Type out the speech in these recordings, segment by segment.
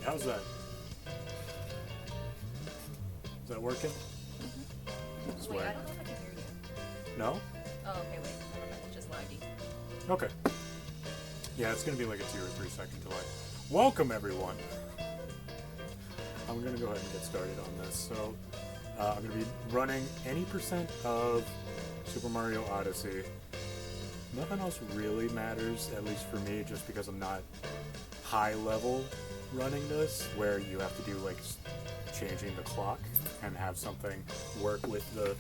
how's that? Is that working? Mm-hmm. Wait, I don't know if I can hear you. No? Oh, okay, wait. Never mind. It's just laggy. Okay. Yeah, it's gonna be like a 2 or 3 second delay. Welcome, everyone! I'm gonna go ahead and get started on this. So, I'm gonna be running any percent of Super Mario Odyssey. Nothing else really matters, at least for me, just because I'm not high level running this, where you have to do like changing the clock and have something work with the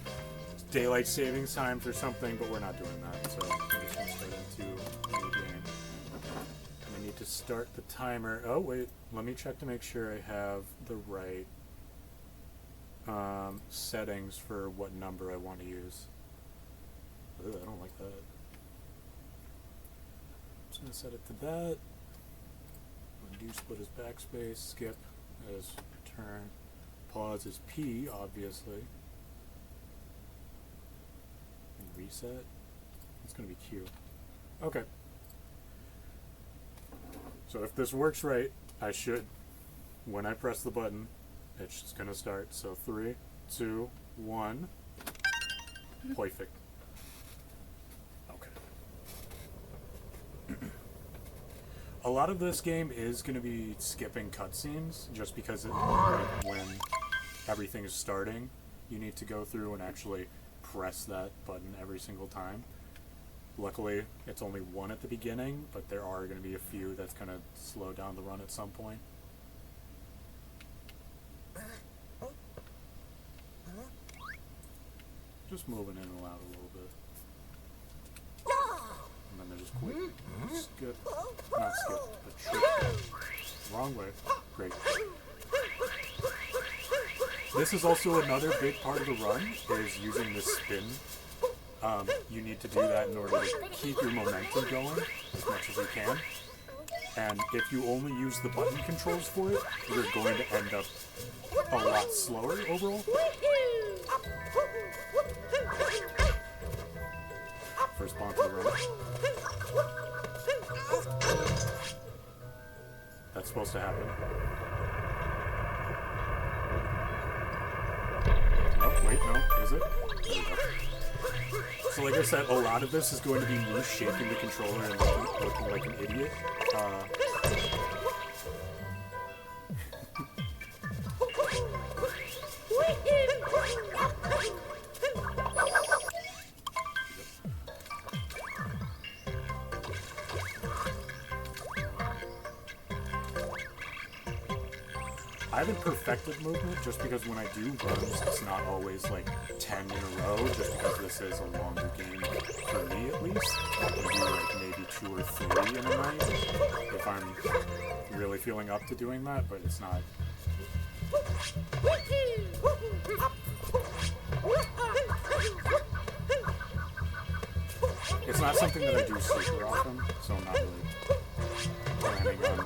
daylight savings times or something, but we're not doing that, so I'm just gonna start into the game. And I need to start the timer. Oh wait, let me check to make sure I have the right settings for what number I want to use. Ugh, I don't like that. I'm just gonna set it to that. Undo split is backspace, skip as turn, pause is P, obviously, and reset. It's gonna be Q. Okay. So if this works right, I should, when I press the button, it's just gonna start. So 3, 2, 1. Perfect. A lot of this game is going to be skipping cutscenes, just because when everything is starting, you need to go through and actually press that button every single time. Luckily, it's only one at the beginning, but there are going to be a few that's going to slow down the run at some point. Just moving in and out a little bit. And then there's quick skip, not skip, but trick. Wrong way. Great. This is also another big part of the run, is using this spin. You need to do that in order to keep your momentum going as much as you can. And if you only use the button controls for it, you're going to end up a lot slower overall. First bomb for the run. That's supposed to happen. Oh, wait, no, is it? There we go. So like I said, a lot of this is going to be me shaking the controller and looking like an idiot. I haven't perfected movement just because when I do runs, it's not always like 10 in a row, just because this is a longer game for me at least. I can do like maybe 2 or 3 in a night if I'm really feeling up to doing that, but it's not. It's not something that I do super often, so I'm not really planning on.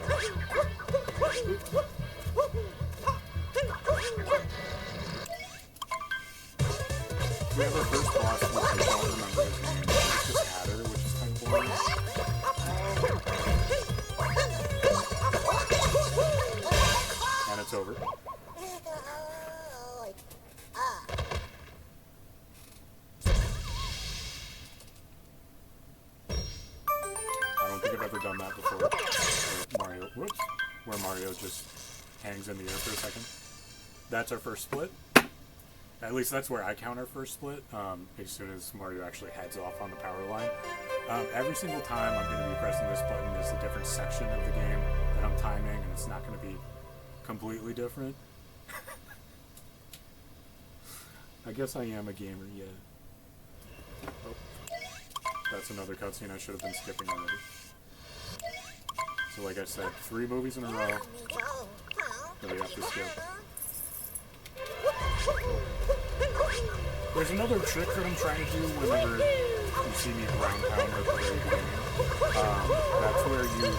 We have our first boss, which I don't remember his name. It's just Hatter, which is kind of boring. And it's over. I don't think I've ever done that before. Where Mario just hangs in the air for a second. That's our first split. At least that's where I count our first split, as soon as Mario actually heads off on the power line. Every single time I'm going to be pressing this button is a different section of the game that I'm timing, and it's not going to be completely different. I guess I am a gamer, yeah. Oh. That's another cutscene I should have been skipping already. So like I said, 3 movies in a row that we have to skip. There's another trick that I'm trying to do whenever you see me ground pound at the very beginning. That's where you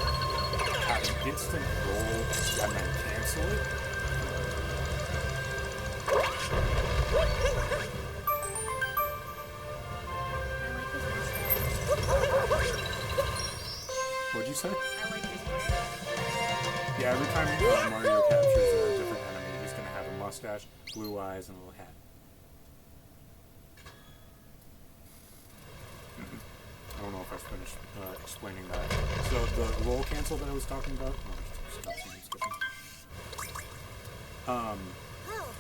have an instant roll and then cancel it. What'd you say? I like his mustache. Yeah, every time Mario captures a different enemy, he's going to have a mustache, blue eyes, and a little hat. I don't know if I've finished explaining that. So the roll cancel that I was talking about,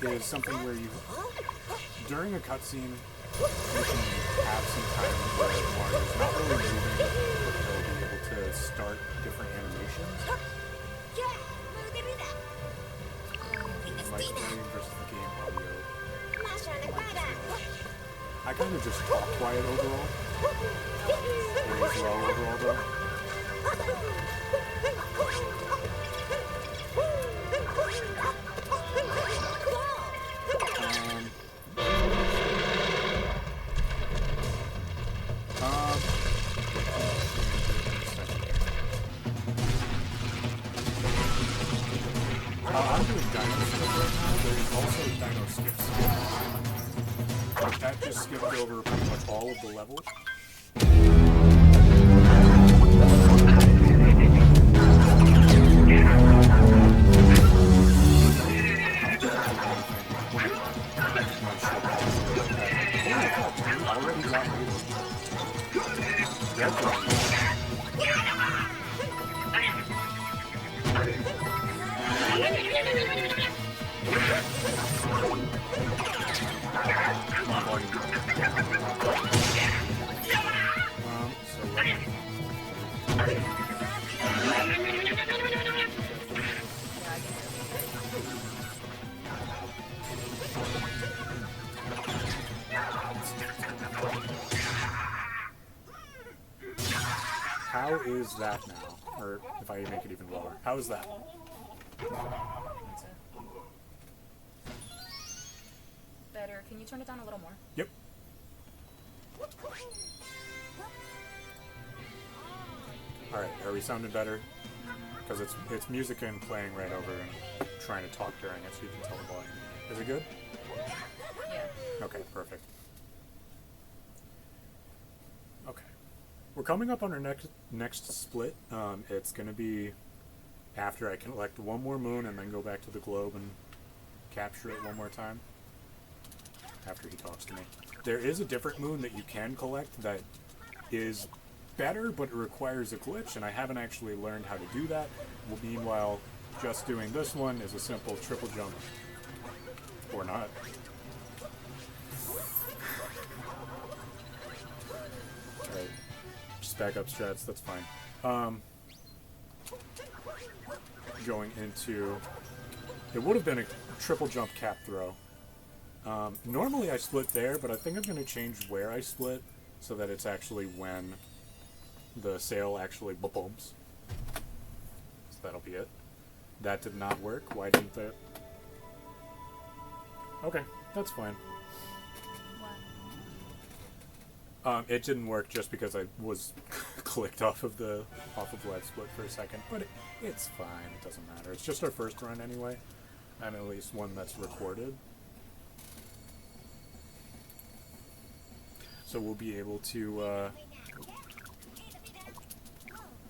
is something where you, during a cutscene, you can have some time where Mario's not really moving, but he'll be able to start different animations. Like playing versus the game audio. I kind of just talk quiet overall. It is low overall though. I'm doing dino skip right now. There's also dino skips. That just skipped over pretty much all of the levels. Already got me. How is that now? Or if I make it even lower. How is that? Better. Can you turn it down a little more? Yep. Alright, are we sounding better? Because it's music and playing right over and trying to talk during it so you can tell the volume. Is it good? Yeah. Okay, perfect. Okay. We're coming up on our next split. It's going to be after I collect one more moon and then go back to the globe and capture it one more time. After he talks to me. There is a different moon that you can collect that is better, but it requires a glitch, and I haven't actually learned how to do that. Well, meanwhile, just doing this one is a simple triple jump. Or not. Alright. Just back up strats, that's fine. Going into... It would have been a triple jump cap throw. Normally I split there, but I think I'm going to change where I split so that it's actually when the sail actually bumps. So that'll be it. That did not work. Why didn't that? Okay, that's fine. It didn't work just because I was clicked off of live split for a second, but it's fine. It doesn't matter. It's just our first run anyway, and at least one that's recorded. So we'll be able to,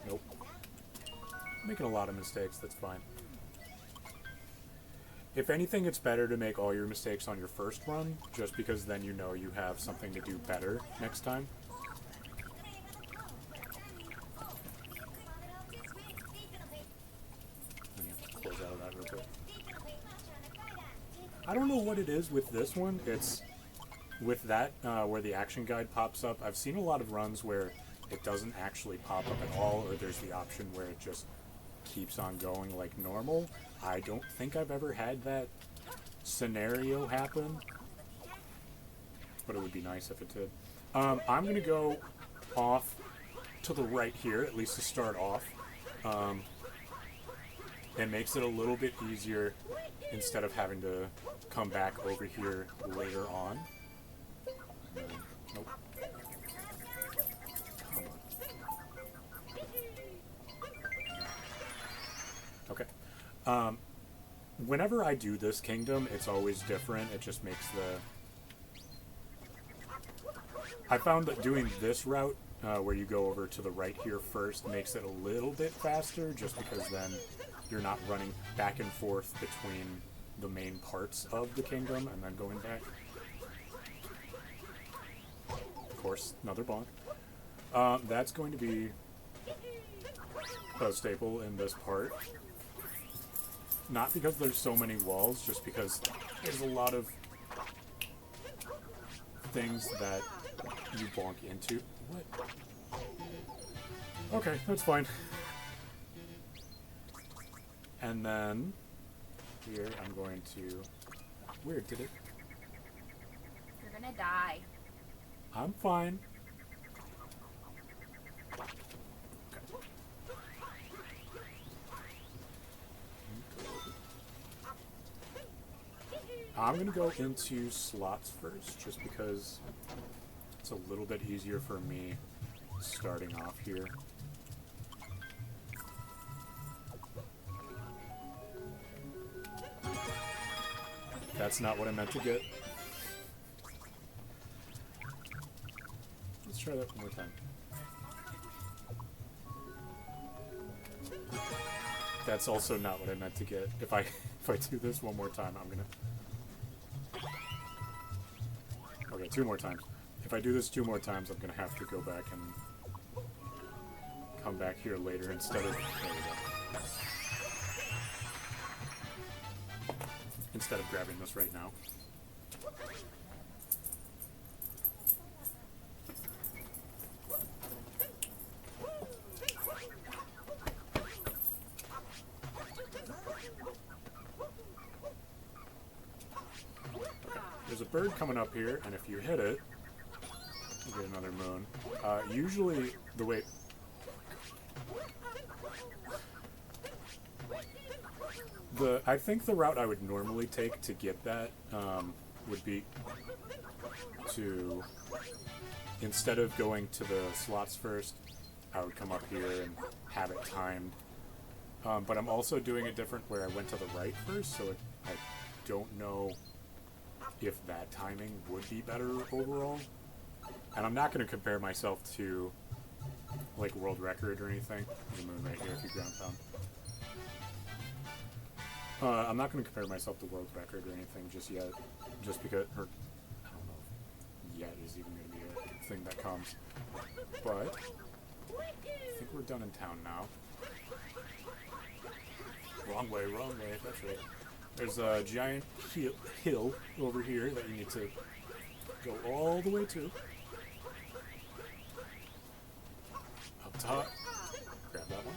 nope. Making a lot of mistakes, that's fine. If anything, it's better to make all your mistakes on your first run, just because then you know you have something to do better next time. Let me have to close out of that real quick. I don't know what it is with this one. It's... With that, where the action guide pops up, I've seen a lot of runs where it doesn't actually pop up at all, or there's the option where it just keeps on going like normal. I don't think I've ever had that scenario happen, but it would be nice if it did. I'm going to go off to the right here, at least to start off. It makes it a little bit easier instead of having to come back over here later on. Nope. Come on. Okay. Whenever I do this kingdom, it's always different. It just makes the... I found that doing this route, where you go over to the right here first, makes it a little bit faster, just because then you're not running back and forth between the main parts of the kingdom and then going back. Of course, another bonk. That's going to be a staple in this part. Not because there's so many walls, just because there's a lot of things that you bonk into. What? Okay, that's fine. And then here I'm going to... Weird, did it? You're gonna die. I'm fine. I'm going to go into slots first, just because it's a little bit easier for me starting off here. That's not what I meant to get. Let's try that one more time. That's also not what I meant to get. If I do this one more time, I'm gonna... Okay, 2 more times. If I do this 2 more times, I'm gonna have to go back and come back here later instead of... There we go. Instead of grabbing this right now. There's a bird coming up here, and if you hit it, you get another moon. Usually, the way... I think the route I would normally take to get that would be to, instead of going to the slots first, I would come up here and have it timed. But I'm also doing it different where I went to the right first, so I don't know if that timing would be better overall. And I'm not going to compare myself to, like, world record or anything. There's a moon right here if you ground pound. I'm not going to compare myself to world record or anything just yet, just because, or, I don't know if yet is even going to be a thing that comes. But, I think we're done in town now. Wrong way, that's right. There's a giant hill over here that you need to go all the way to. Up top, grab that one.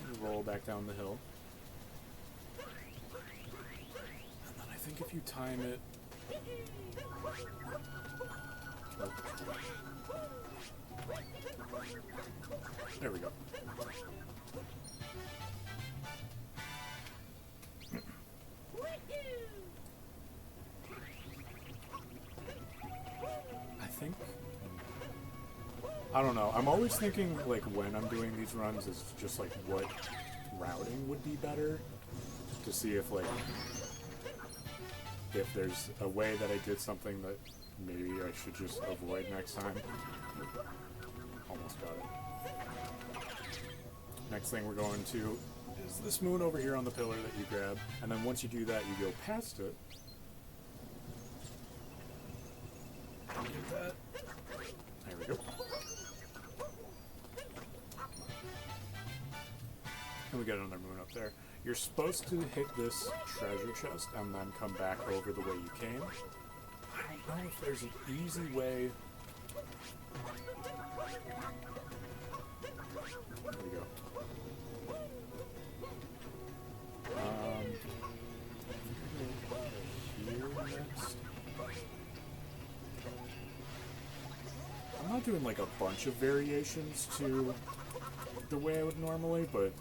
And roll back down the hill. And then I think if you time it... Oh. There we go. I don't know. I'm always thinking, like, when I'm doing these runs is just, like, what routing would be better to see if, like, if there's a way that I did something that maybe I should just avoid next time. Almost got it. Next thing we're going to is this moon over here on the pillar that you grab, and then once you do that, you go past it. Get that. There we go. And we got another moon up there. You're supposed to hit this treasure chest and then come back over the way you came. I don't know if there's an easy way. There we go. Here next. I'm not doing like a bunch of variations to the way I would normally, but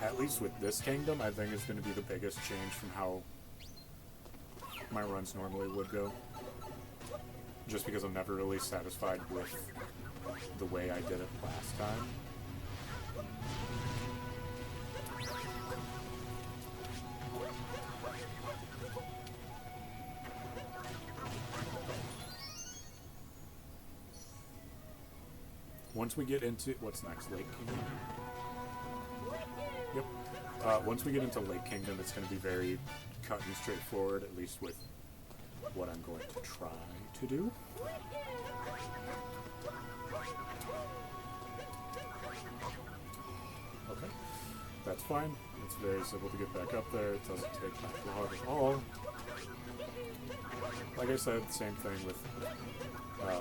at least with this kingdom, I think it's going to be the biggest change from how my runs normally would go. Just because I'm never really satisfied with the way I did it last time. once we get into what's next, Lake Kingdom. Yep. Once we get into Lake Kingdom, it's going to be very cut and straightforward, at least with what I'm going to try to do. Okay, that's fine. It's very simple to get back up there. It doesn't take that long at all. Like I said, same thing with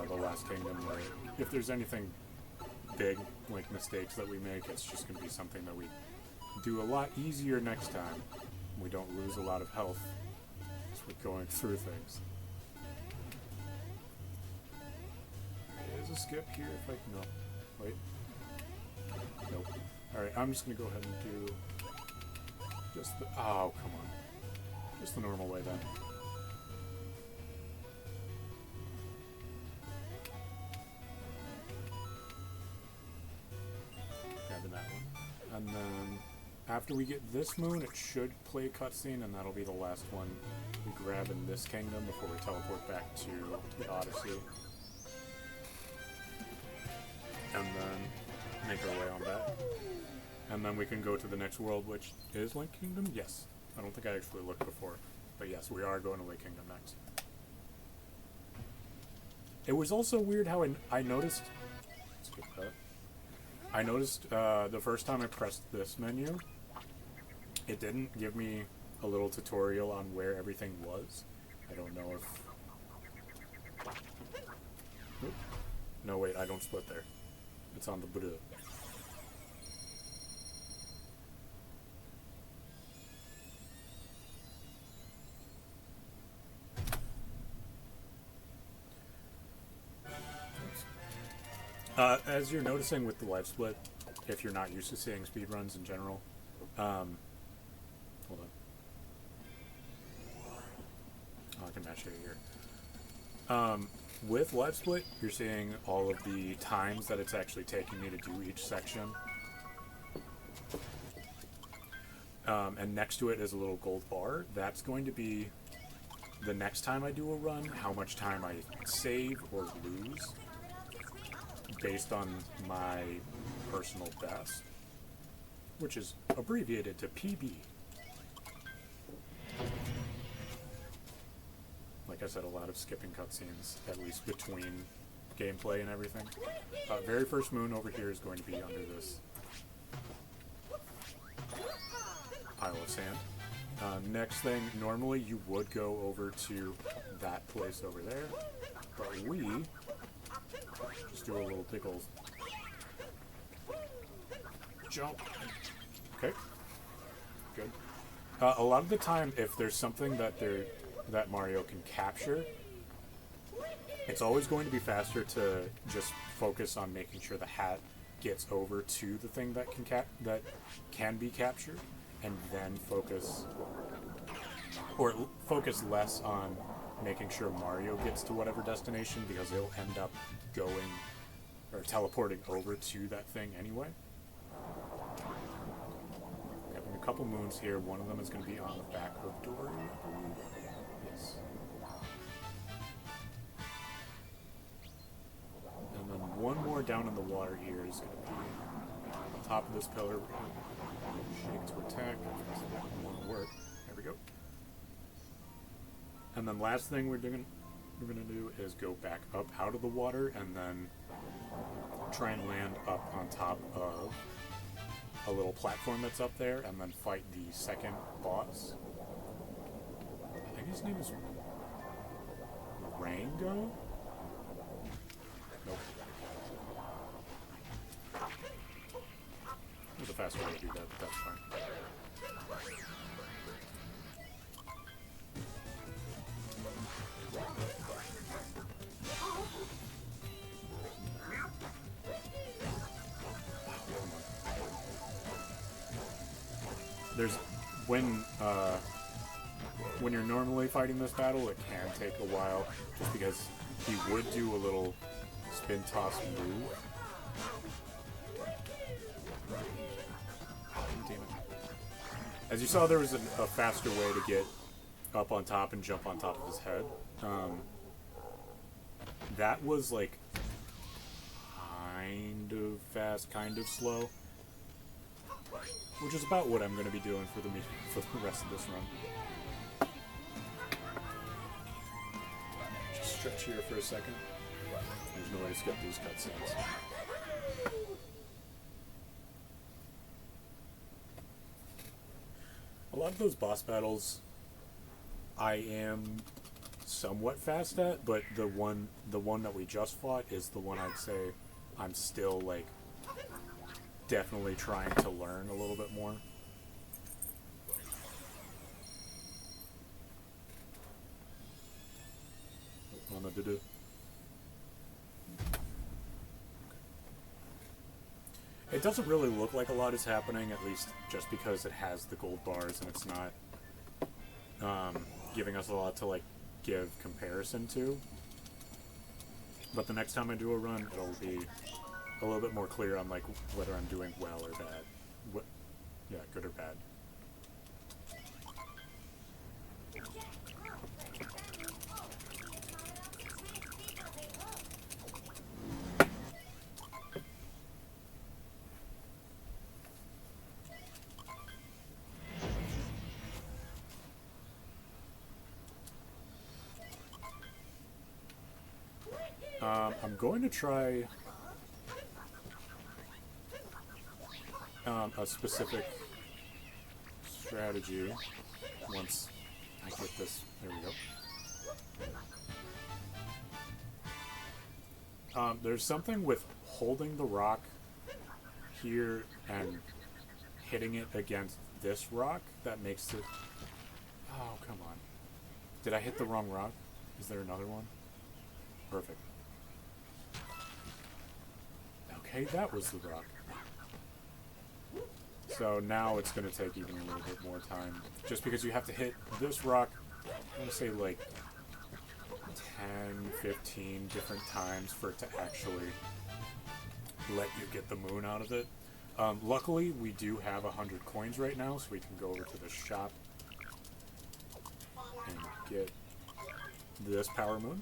the last kingdom, where if there's anything big, like mistakes that we make, it's just going to be something that we do a lot easier next time. We don't lose a lot of health as we're going through things. There's a skip here if I can... No. Wait. Nope. Alright, I'm just going to go ahead and do just the... Oh, come on. Just the normal way then. Grabbing that one. And then after we get this moon, it should play a cutscene, and that'll be the last one we grab in this kingdom before we teleport back to the Odyssey. And then make our way on back. And then we can go to the next world, which is Lake Kingdom? Yes. I don't think I actually looked before. But yes, we are going to Lake Kingdom next. It was also weird how I noticed... Skip that. I noticed the first time I pressed this menu, it didn't give me a little tutorial on where everything was. I don't know if... Oop. No, wait, I don't split there. It's on the blue. As you're noticing with the live split, if you're not used to seeing speedruns in general, hold on. Oh, I can match it here. With live split, you're seeing all of the times that it's actually taking me to do each section. And next to it is a little gold bar. That's going to be the next time I do a run, how much time I save or lose, based on my personal best, which is abbreviated to PB. Like I said, a lot of skipping cutscenes, at least between gameplay and everything. Very first moon over here is going to be under this pile of sand. Next thing, normally you would go over to that place over there, but we just do a little tickle jump. Okay, good. A lot of the time, if there's something that Mario can capture, it's always going to be faster to just focus on making sure the hat gets over to the thing that can be captured, and then focus less on making sure Mario gets to whatever destination, because he'll end up going or teleporting over to that thing anyway. Having a couple moons here. One of them is going to be on the back of Dory, I believe. Yes. And then one more down in the water here is going to be on top of this pillar. We're going to shake to attack. It won't work. There we go. And then last thing we're going to do is go back up out of the water and then try and land up on top of a little platform that's up there, and then fight the second boss. I think his name is Rango? Nope. There's a faster way to do that, but that's fine. There's when you're normally fighting this battle, it can take a while, just because he would do a little spin toss move. Damn it. As you saw, there was a faster way to get up on top and jump on top of his head. That was like kind of fast, kind of slow. Which is about what I'm going to be doing for the rest of this run. Just stretch here for a second. There's no way to skip these cutscenes. A lot of those boss battles I am somewhat fast at, but the one that we just fought is the one I'd say I'm still like definitely trying to learn a little bit more. It doesn't really look like a lot is happening, at least just because it has the gold bars and it's not giving us a lot to like give comparison to. But the next time I do a run, it'll be a little bit more clear on like whether I'm doing well or bad. Yeah, good or bad. I'm going to try a specific strategy once I get this. There we go. There's something with holding the rock here and hitting it against this rock that makes it... Oh, come on. Did I hit the wrong rock? Is there another one? Perfect. Okay, that was the rock. So now it's going to take even a little bit more time. Just because you have to hit this rock, I want to say like 10, 15 different times for it to actually let you get the moon out of it. Luckily, we do have 100 coins right now, so we can go over to the shop and get this power moon.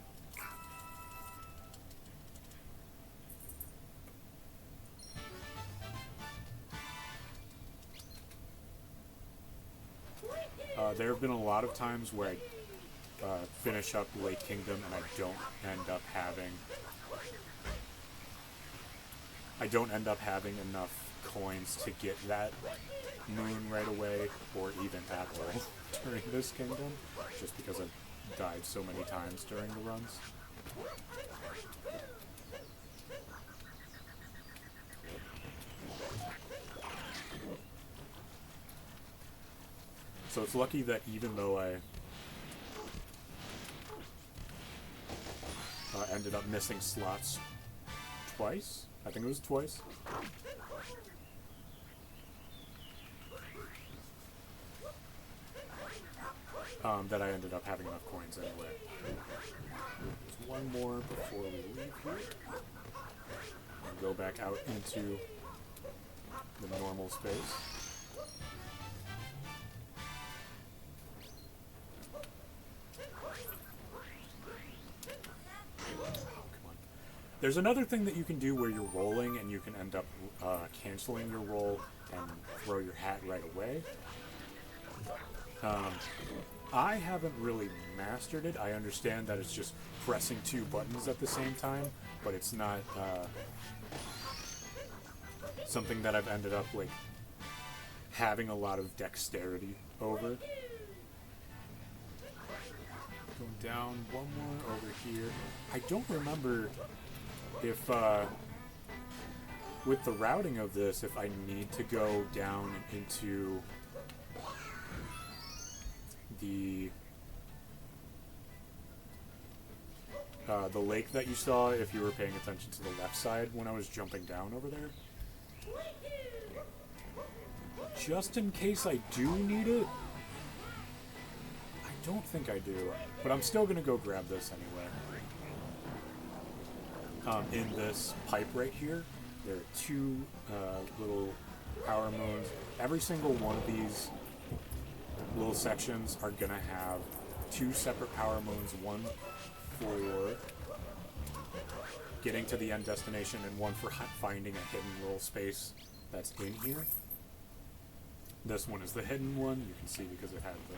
There have been a lot of times where I finish up Lake Kingdom and I don't end up having enough coins to get that moon right away, or even at all during this kingdom, just because I've died so many times during the runs. So it's lucky that even though I ended up missing slots twice, I think it was twice, that I ended up having enough coins anyway. There's one more before we leave here. And go back out into the normal space. There's another thing that you can do where you're rolling and you can end up canceling your roll and throw your hat right away. I haven't really mastered it. I understand that it's just pressing two buttons at the same time, but it's not something that I've ended up like having a lot of dexterity over. Going down one more over here. I don't remember if, with the routing of this, if I need to go down into the lake that you saw, if you were paying attention to the left side when I was jumping down over there. Just in case I do need it. I don't think I do, but I'm still going to go grab this anyway. In this pipe right here, there are two little power moons. Every single one of these little sections are going to have two separate power moons, one for getting to the end destination, and one for finding a hidden little space that's in here. This one is the hidden one. You can see because it had the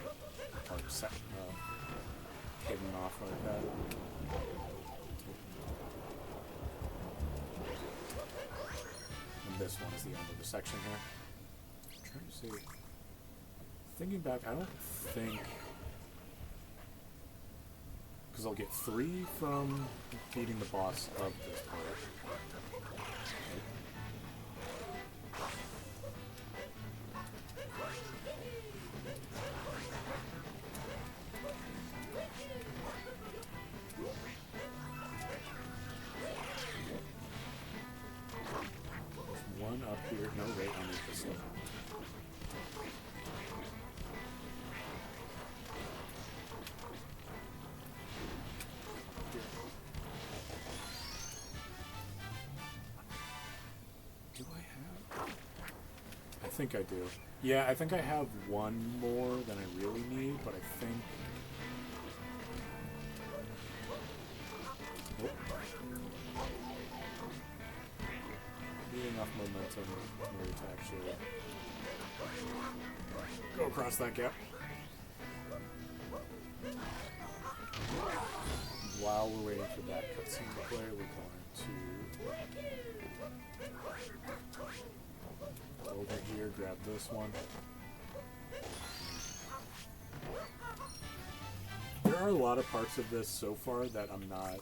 part set hidden off like that. And this one is the end of the section here. I'm trying to see. Thinking back, I don't think, because I'll get 3 from beating the boss of this part. There's one up here. No, wait, I need this one. I think I do. Yeah, I think I have one more than I really need, but I think... Oh. Need enough momentum in order to actually go across that gap. While we're waiting for that cutscene to play, we're going to... over here, grab this one. There are a lot of parts of this so far that I'm not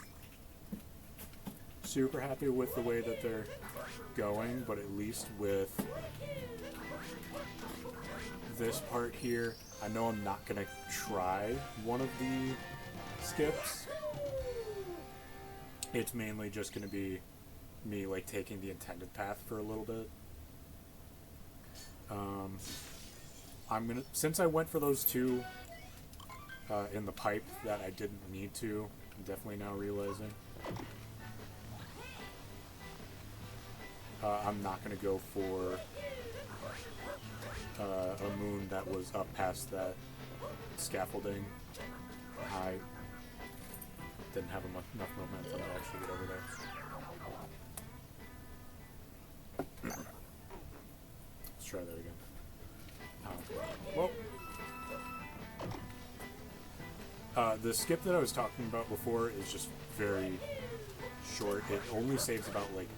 super happy with the way that they're going, but at least with this part here, I know I'm not going to try one of the skips. It's mainly just going to be me like taking the intended path for a little bit. I'm gonna, since I went for those 2 in the pipe that I didn't need to, I'm definitely now realizing. I'm not gonna go for a moon that was up past that scaffolding. I didn't have enough momentum to actually get over there. Let's try that again. Well, the skip that I was talking about before is just very short. It only saves about like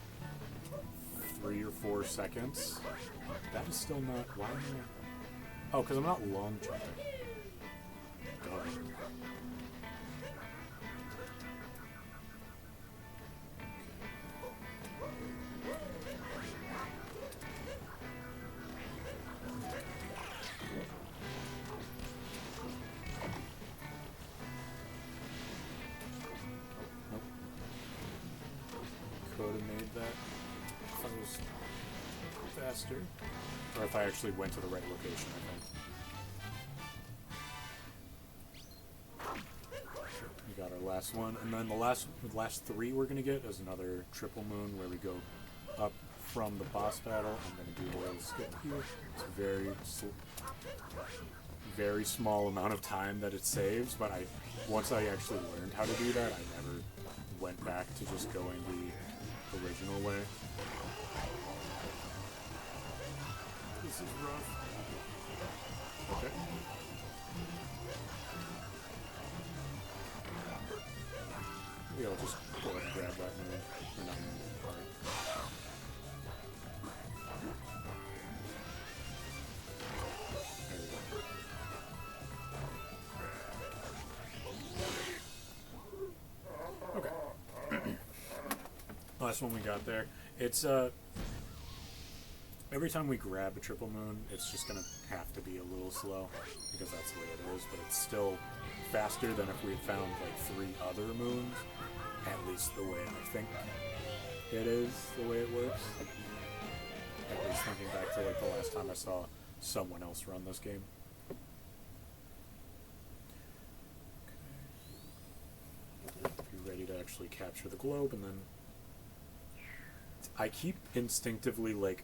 3 or 4 seconds. That is still not... Why am I... Oh, because I'm not long jumping. Duh. Or if I actually went to the right location, I think. We got our last one, and then the last 3 we're gonna get is another triple moon where we go up from the boss battle. I'm gonna do a little skip here. It's a very small amount of time that it saves, but once I actually learned how to do that, I never went back to just going the original way. This is rough. Okay. Maybe I'll just go ahead and grab that moon. Or not moon, sorry. There we go. Okay. Last one we got there. It's every time we grab a triple moon, it's just gonna have to be a little slow because that's the way it is, but it's still faster than if we had found like 3 other moons, at least the way I think it is, the way it works. At least thinking back to like the last time I saw someone else run this game. Okay. Be ready to actually capture the globe, and then I keep instinctively like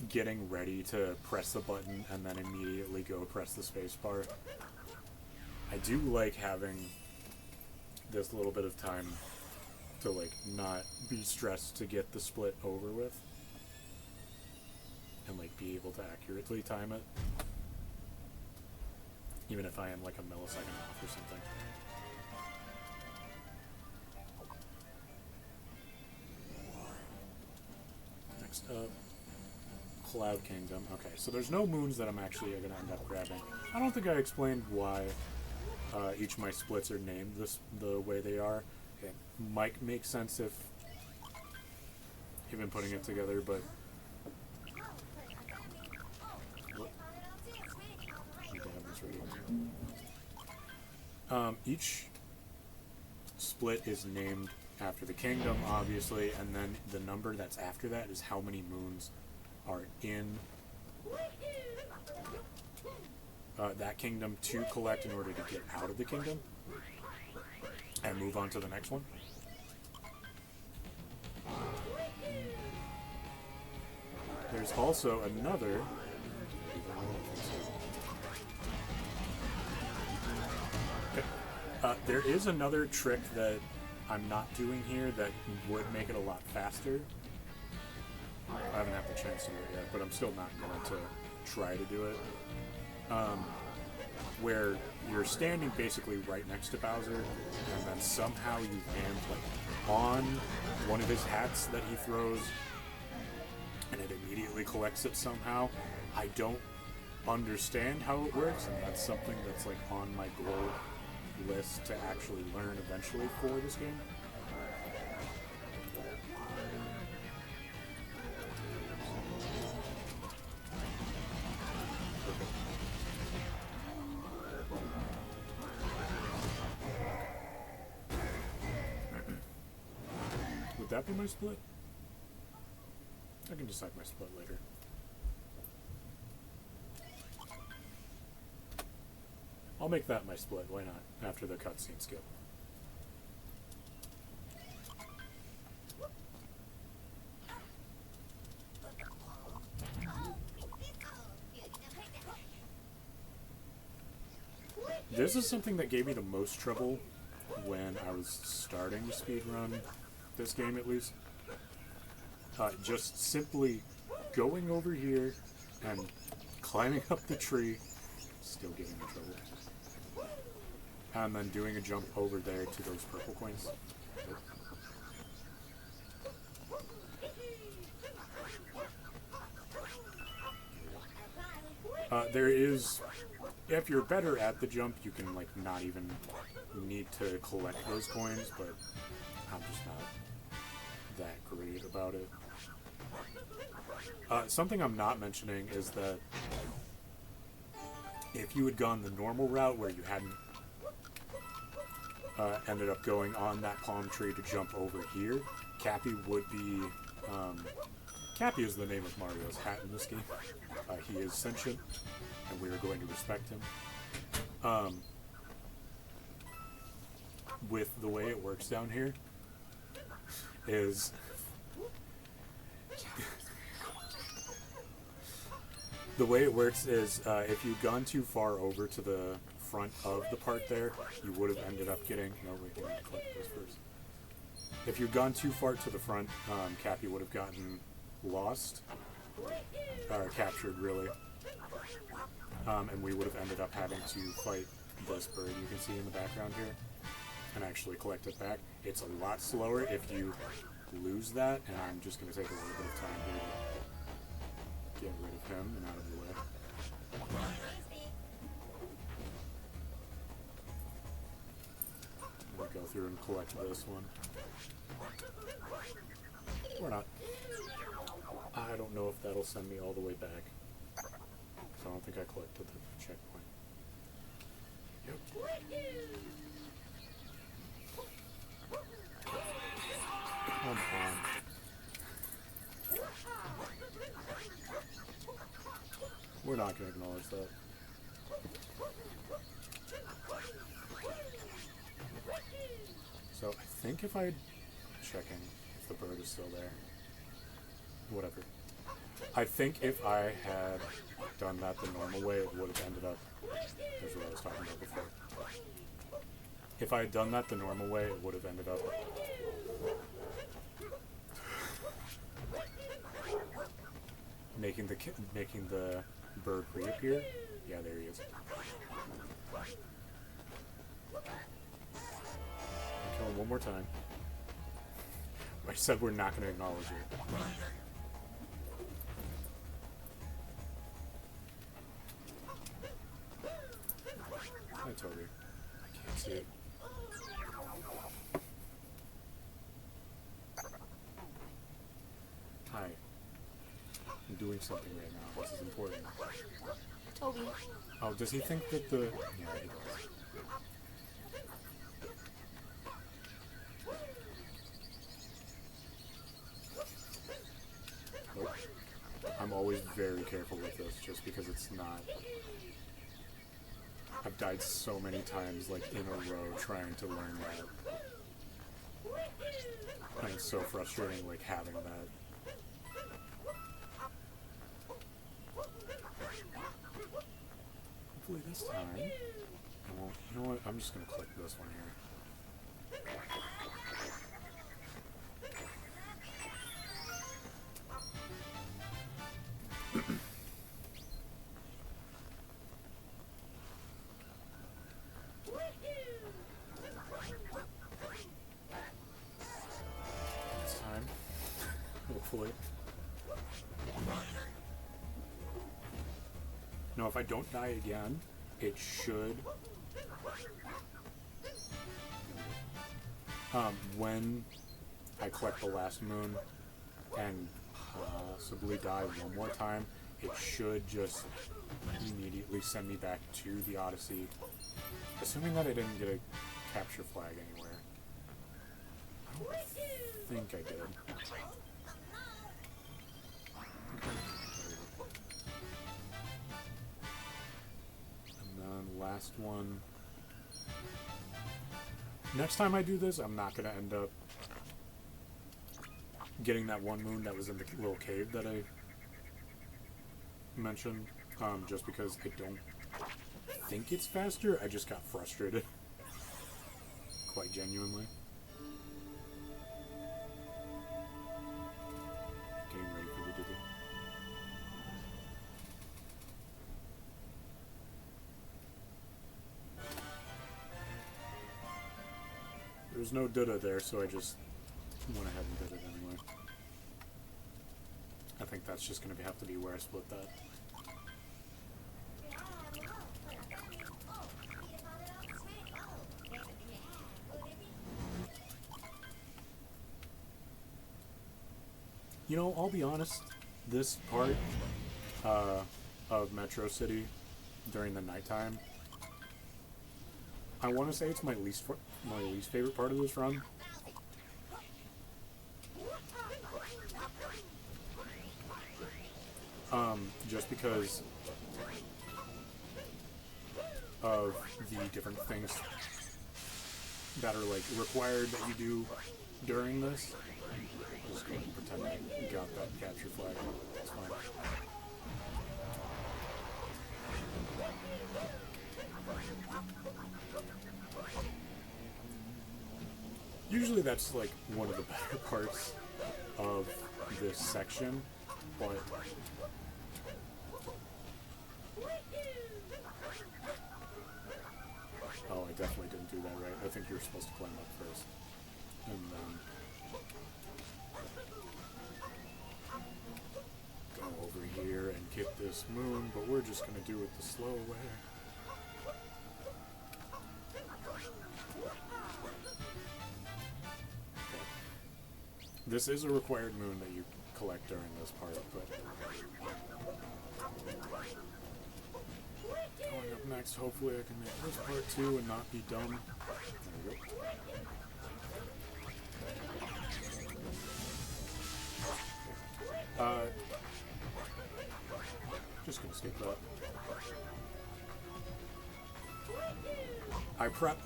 getting ready to press the button and then immediately go press the space bar. I do like having this little bit of time to like not be stressed to get the split over with and like be able to accurately time it, even if I am like a millisecond off or something. Next up, Cloud Kingdom. Okay, so there's no moons that I'm actually going to end up grabbing. I don't think I explained why each of my splits are named the way they are. It might make sense if you've been putting it together, but each split is named after the kingdom, obviously, and then the number that's after that is how many moons are in that kingdom to collect in order to get out of the kingdom and move on to the next one. There's also another. There is another trick that I'm not doing here that would make it a lot faster. I haven't had the chance to do it yet, but I'm still not going to try to do it. Where you're standing basically right next to Bowser, and then somehow you land like on one of his hats that he throws, and it immediately collects it somehow. I don't understand how it works, and that's something that's like on my goal list to actually learn eventually for this game. Would that be my split? I can decide my split later. I'll make that my split, why not? After the cutscene skip. This is something that gave me the most trouble when I was starting to speedrun this game, at least. Just simply going over here and climbing up the tree, still giving me trouble, and then doing a jump over there to those purple coins. There is, if you're better at the jump, you can like not even need to collect those coins, but I'm just not that great about it. Something I'm not mentioning is that if you had gone the normal route where you hadn't ended up going on that palm tree to jump over here, Cappy would be... Cappy is the name of Mario's hat in this game. He is sentient, and we are going to respect him. With the way it works down here is... The way it works is if you'd gone too far over to the front of the part there, you would have ended up getting... No, we can collect this first. If you'd gone too far to the front, Cappy would have gotten lost, or captured, really. And we would have ended up having to fight this bird you can see in the background here and actually collect it back. It's a lot slower if you lose that, and I'm just going to take a little bit of time here to get rid of him and out of the way. We'll go through and collect this one. Or not. I don't know if that'll send me all the way back. So I don't think I collected the checkpoint. Yep. Come on. We're not going to acknowledge that. So I think if I'm checking if the bird is still there, whatever. I think if I had done that the normal way, it would have ended up, here's what I was talking about before. If I had done that the normal way, it would have ended up making the bird reappear. Yeah, there he is. Kill him one more time. I said we're not going to acknowledge it. Hi, Toby. I can't see it. Hi. I'm doing something right now. This is important. Toby. Oh, does he think that the... Yeah, he does. Nope. I'm always very careful with this, just because it's not... I've died so many times, like, in a row, trying to learn that. And it's so frustrating, like, having that. Hopefully this time... I won't... You know what? I'm just gonna click this one here. This time. Hopefully. No, if I don't die again, it should... when I collect the last moon and possibly die one more time, it should just immediately send me back to the Odyssey, assuming that I didn't get a capture flag anywhere. I don't think I did. And then last one. Next time I do this, I'm not going to end up getting that one moon that was in the little cave that I mentioned, just because I don't think it's faster. I just got frustrated. Quite genuinely. Getting ready for the Diddy. There's no Dada there, so I just went ahead and did it anyway. I think that's just going to have to be where I split that. You know, I'll be honest, this part of Metro City during the nighttime, I want to say it's my least favorite part of this run. Just because of the different things that are like required that you do during this. I'm just going to pretend I got that capture flag. It's fine. Usually that's like one of the better parts of this section, but oh, I definitely didn't do that right. I think you're supposed to climb up first. And then go over here and get this moon, but we're just going to do it the slow way. This is a required moon that you collect during this part, but going up next, hopefully I can make this part too and not be dumb. There we go. Just gonna skip that.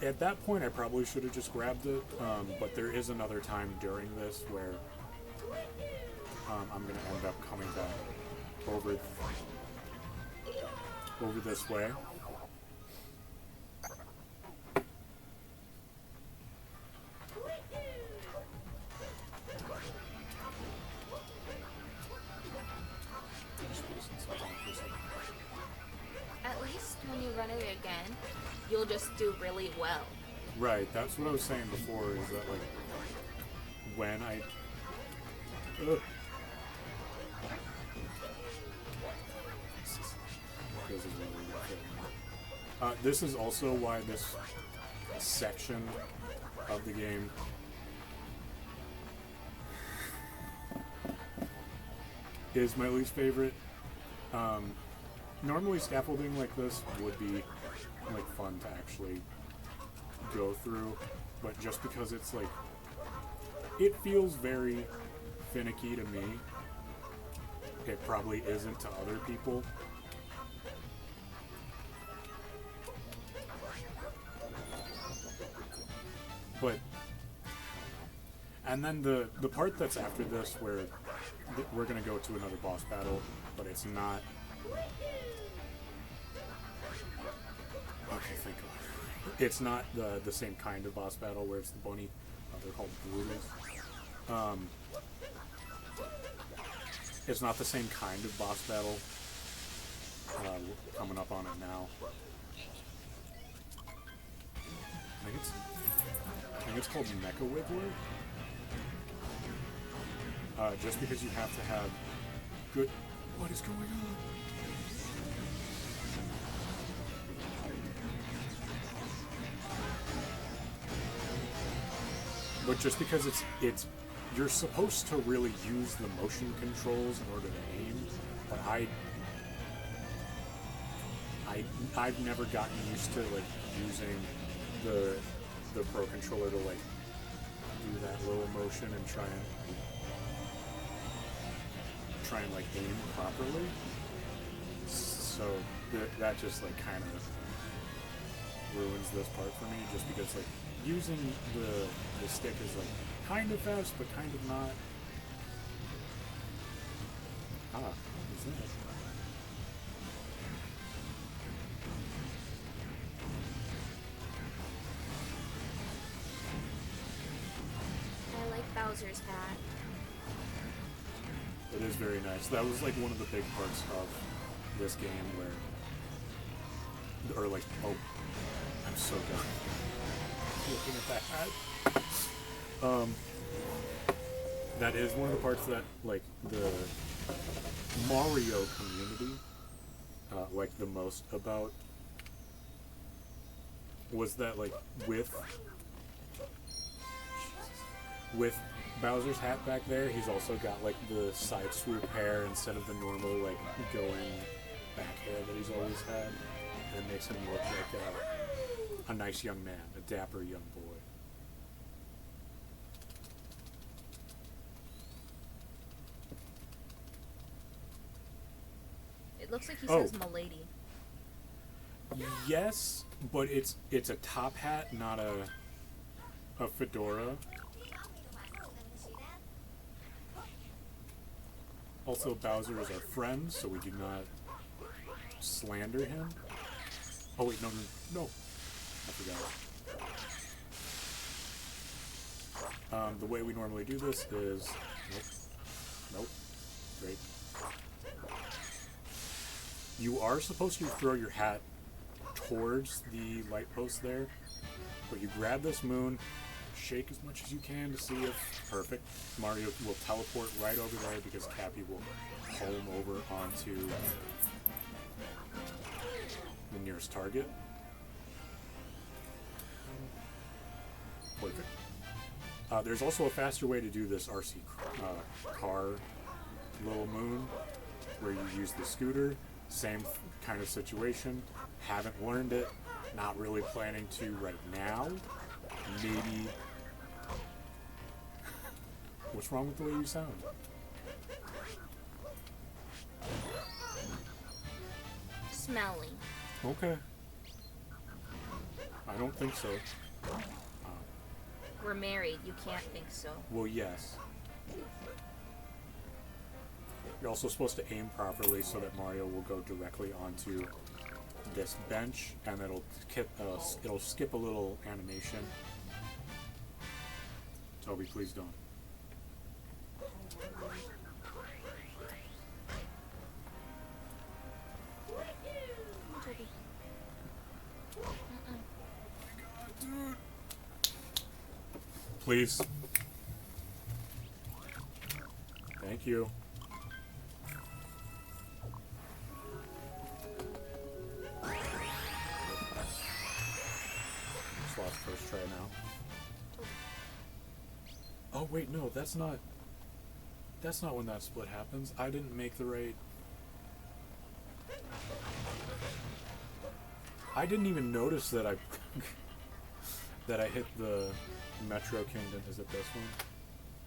At that point, I probably should have just grabbed it, but there is another time during this where I'm going to end up coming back over this way. run it again, you'll just do really well. Right, that's what I was saying before, is that, like, when I... Ugh. This is really good. This is also why this section of the game is my least favorite. Normally scaffolding like this would be like fun to actually go through, but just because it's like, it feels very finicky to me, it probably isn't to other people. But, and then the part that's after this, where we're gonna go to another boss battle, but it's not. Okay, thank God. It's not the same kind of boss battle where it's the bunny. They're called brutals. It's not the same kind of boss battle. Coming up on it now. I think it's called Mecha Wiggler. Just because you have to have good. What is going on? But just because it's you're supposed to really use the motion controls in order to aim, but I've never gotten used to like using the Pro controller to like do that little motion and try and like aim properly. So that just like kind of ruins this part for me, just because like using the stick is like kind of fast but kind of not. What is that? I like Bowser's hat. It is very nice. That was like one of the big parts of this game where, or like, oh, I'm so done looking at that hat. That is one of the parts that like the Mario community liked the most about, was that like with Bowser's hat back there, he's also got like the side swoop hair instead of the normal like going back hair that he's always had, and it makes him look like a nice young man, a dapper young boy. It looks like he says "Milady." Yes, but it's a top hat, not a fedora. Also, Bowser is our friend, so we do not slander him. Oh wait, no, I forgot. The way we normally do this is, nope, great. You are supposed to throw your hat towards the light post there, but you grab this moon, shake as much as you can to see if perfect. Mario will teleport right over there because Cappy will home over onto the nearest target. Perfect. There's also a faster way to do this RC car little moon, where you use the scooter. Same kind of situation. Haven't learned it. Not really planning to right now. Maybe. What's wrong with the way you sound? Smelling. Okay. I don't think so. We're married. You can't think so. Well, yes. You're also supposed to aim properly so that Mario will go directly onto this bench, and it'll skip a little animation. Toby, please don't. Please. Thank you. Just lost first try now. Oh wait, no, that's not when that split happens. I didn't make the right... I didn't even notice that I that I hit the Metro Kingdom. Is it this one?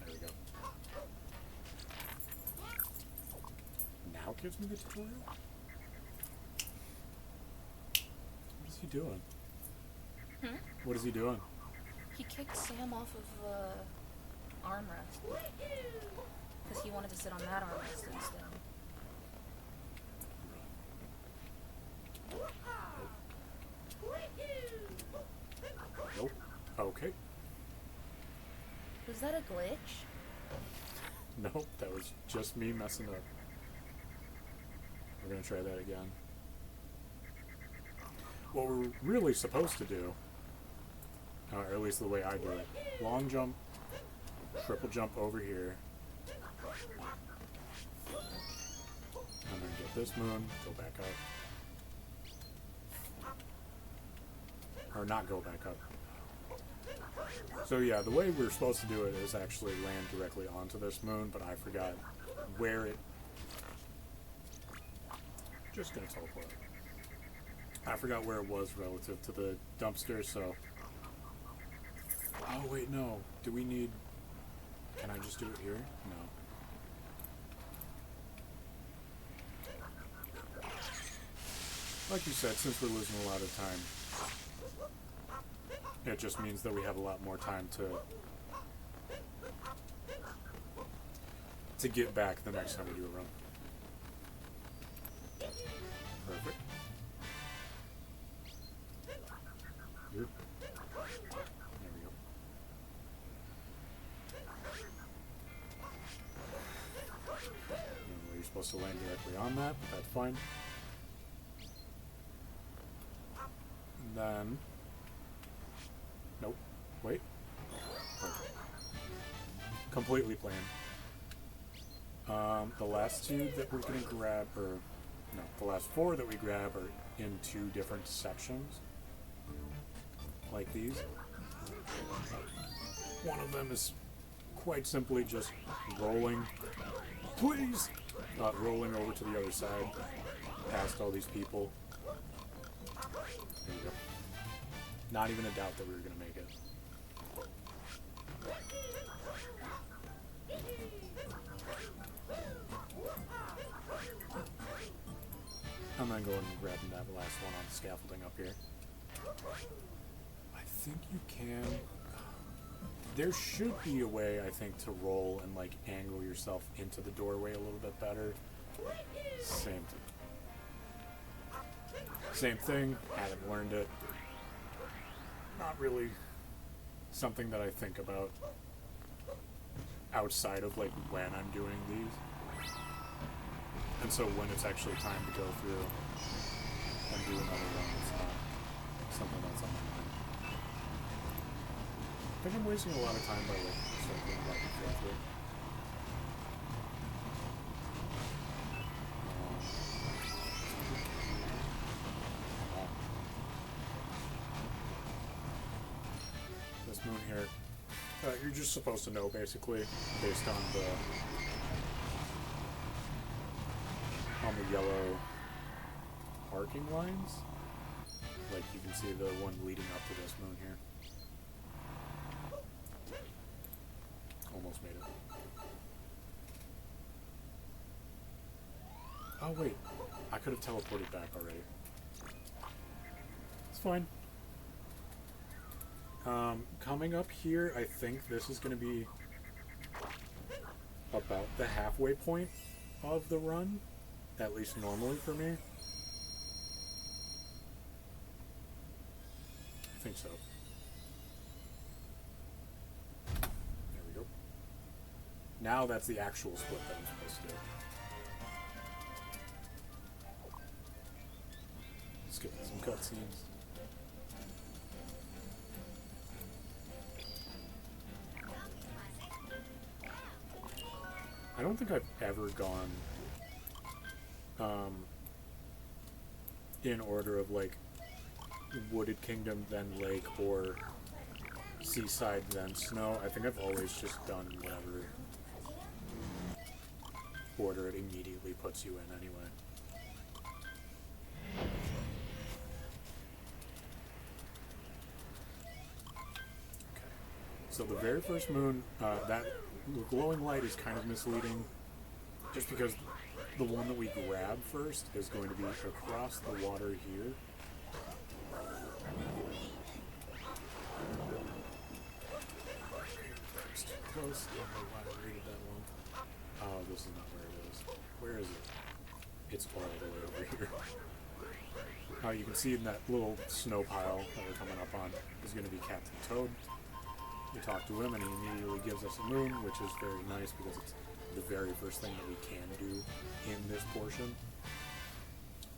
There we go. Now it gives me the tutorial? What is he doing? Hmm? What is he doing? He kicked Sam off of armrest. Because he wanted to sit on that armrest instead. Nope. Okay. Was that a glitch? Nope, that was just me messing up. We're gonna try that again. What we're really supposed to do, or at least the way I do it, long jump, triple jump over here, and then get this moon, go back up. Or not go back up. So yeah, the way we're supposed to do it is actually land directly onto this moon, but I forgot where it... Just gonna teleport. I forgot where it was relative to the dumpster, so... Oh wait, no. Do we need... Can I just do it here? No. Like you said, since we're losing a lot of time, it just means that we have a lot more time to get back the next time we do a run. Perfect. Here. There we go. And you're supposed to land directly on that, but that's fine. And then... Nope. Wait. Perfect. Completely planned. The last two that we're going to grab, or no, the last four that we grab are in two different sections, like these. One of them is quite simply just rolling, please, rolling over to the other side, past all these people. There we go. Not even a doubt that we were going to make it. I'm then going and grabbing that last one on the scaffolding up here. I think you can... There should be a way, I think, to roll and, like, angle yourself into the doorway a little bit better. Same thing. Same thing. Haven't learned it. Not really something that I think about outside of, like, when I'm doing these. And so when it's actually time to go through and do another run, it's not something that's on my mind. I think I'm wasting a lot of time by, like, circling back and forth here. This moon here, you're just supposed to know, basically, based on the yellow arcing lines. Like, you can see the one leading up to this moon here. Almost made it. Oh wait, I could have teleported back already. It's fine. Coming up here, I think this is going to be about the halfway point of the run. At least normally for me. I think so. There we go. Now that's the actual split that I'm supposed to do. Skipping some cutscenes. don't think I've ever gone in order of like wooded kingdom, then lake, or seaside, then snow. I think I've always just done whatever order it immediately puts you in anyway. Okay. So the very first moon, that glowing light is kind of misleading, just because the one that we grab first is going to be across the water here. Close. I don't know why I read that one. Oh, this is not where it is. Where is it? It's all the way over here. You can see in that little snow pile that we're coming up on is going to be Captain Toad. We talk to him and he immediately gives us a moon, which is very nice because it's the very first thing that we can do in this portion.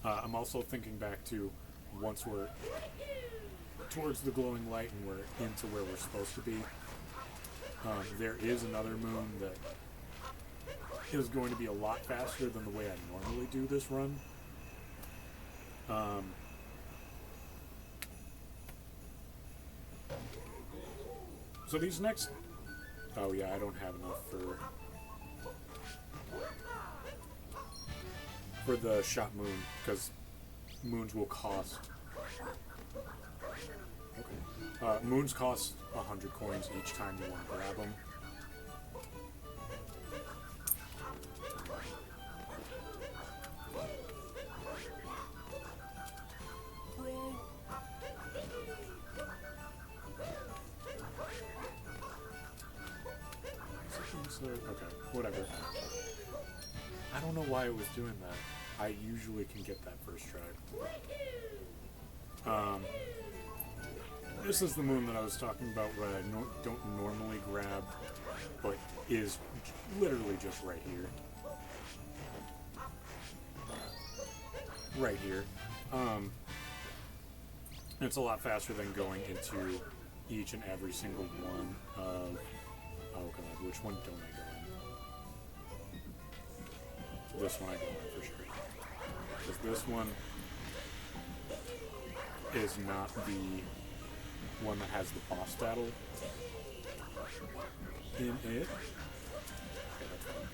I'm also thinking back to once we're towards the glowing light and we're into where we're supposed to be, there is another moon that is going to be a lot faster than the way I normally do this run. So these next... Oh yeah, I don't have enough for the shot moon, because moons will cost... Okay. Moons cost 100 coins each time you want to grab them. Okay, whatever. I don't know why it was doing that. I usually can get that first try. This is the moon that I was talking about where I don't normally grab, but is literally just right here. Right here. It's a lot faster than going into each and every single one of... Oh god, which one don't I go in? This one I go in for sure. Because this one is not the one that has the boss battle in it. Okay, that's fine.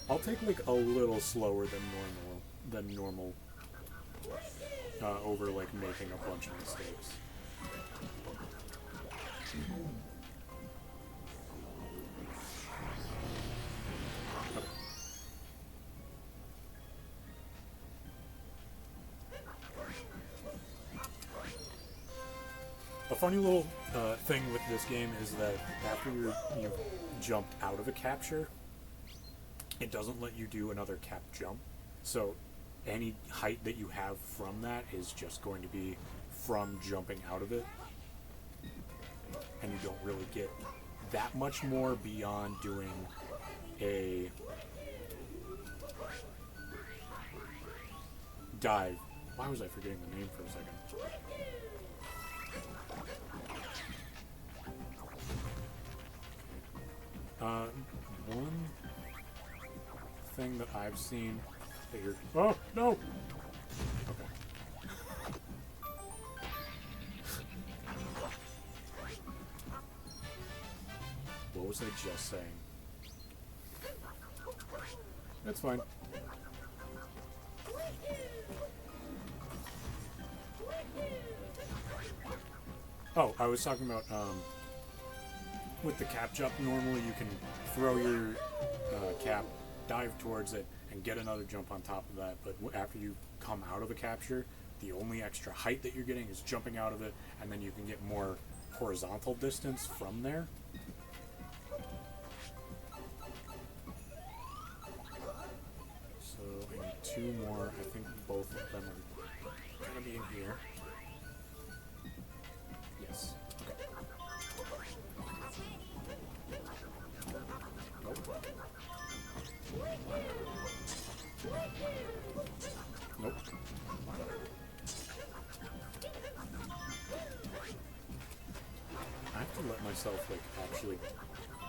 I'll take like a little slower than normal over like making a bunch of mistakes. A funny little thing with this game is that after you've jumped out of a capture, it doesn't let you do another cap jump. So any height that you have from that is just going to be from jumping out of it. And you don't really get that much more beyond doing a dive. Why was I forgetting the name for a second? One thing that I've seen that you're... Oh, no! Okay. What was I just saying? That's fine. Oh, I was talking about, with the cap jump, normally you can throw your cap, dive towards it, and get another jump on top of that, but after you come out of a capture, the only extra height that you're getting is jumping out of it, and then you can get more horizontal distance from there. So I need two more. I think both of them are going to be in here. Yes. Okay. Nope. Nope. I have to let myself, like, actually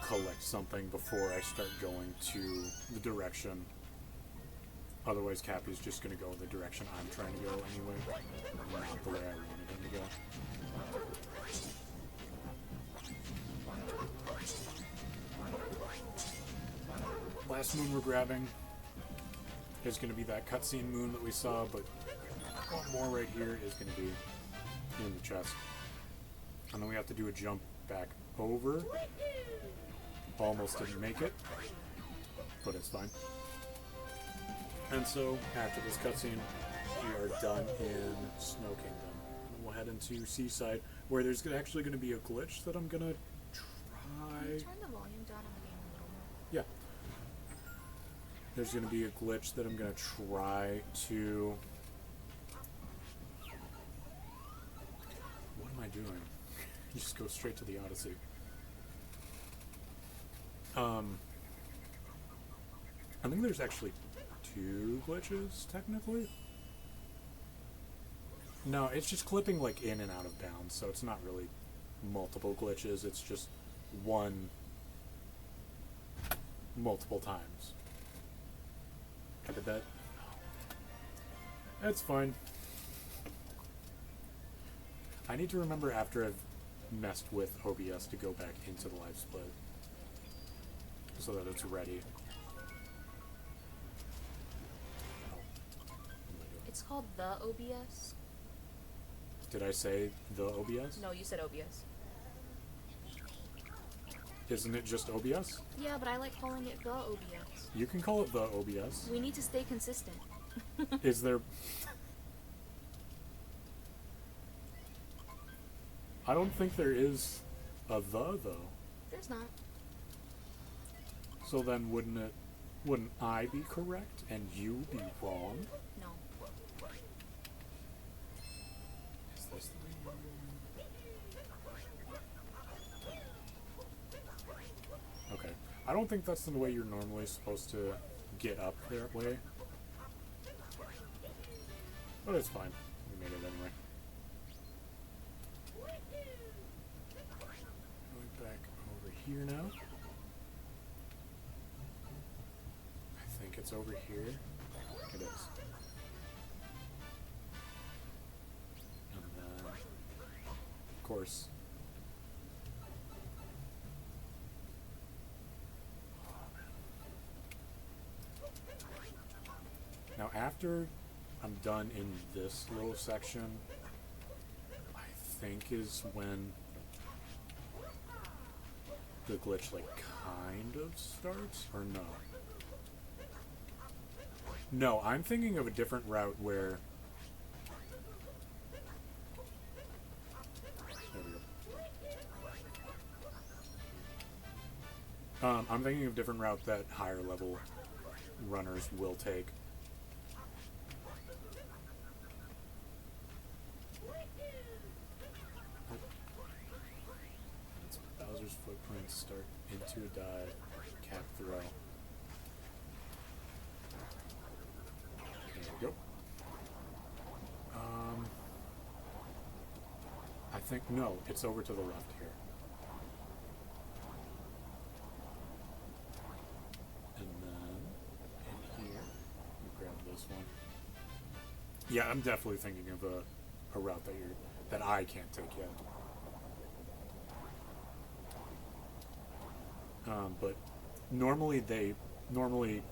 collect something before I start going to the direction. Otherwise, Cappy's just going to go in the direction I'm trying to go anyway, not the way I wanted him to go. Last moon we're grabbing is going to be that cutscene moon that we saw, but one more right here is going to be in the chest. And then we have to do a jump back over. Almost didn't make it, but it's fine. And so, after this cutscene, we are done in Snow Kingdom. And we'll head into Seaside, where there's actually going to be a glitch that I'm going to try. Can you turn the volume down on the game a little more? Yeah. There's going to be a glitch that I'm going to try to... What am I doing? You just go straight to the Odyssey. I think there's actually 2 glitches, technically. No, it's just clipping, like, in and out of bounds, so it's not really multiple glitches, it's just one multiple times. I did that? That's fine. I need to remember after I've messed with OBS to go back into the live split so that it's ready. It's called the OBS. Did I say the OBS? No, you said OBS. Isn't it just OBS? Yeah, but I like calling it the OBS. You can call it the OBS. We need to stay consistent. Is there... I don't think there is a the, though. There's not. So then wouldn't I be correct and you be wrong? No. Is this the way you... Okay. I don't think that's the way you're normally supposed to get up that way. But it's fine. We made it anyway. Going back over here now. I think it's over here. It is. And then, of course, now after I'm done in this little section, I think is when the glitch like kind of starts, or no? No, I'm thinking of a different route where... There we go. I'm thinking of a different route that higher level runners will take. That's Bowser's footprints start into a dive, cap throw. There we go. I think, no, it's over to the left here. And then, in here, we grab this one. Yeah, I'm definitely thinking of a route that I can't take yet. But normally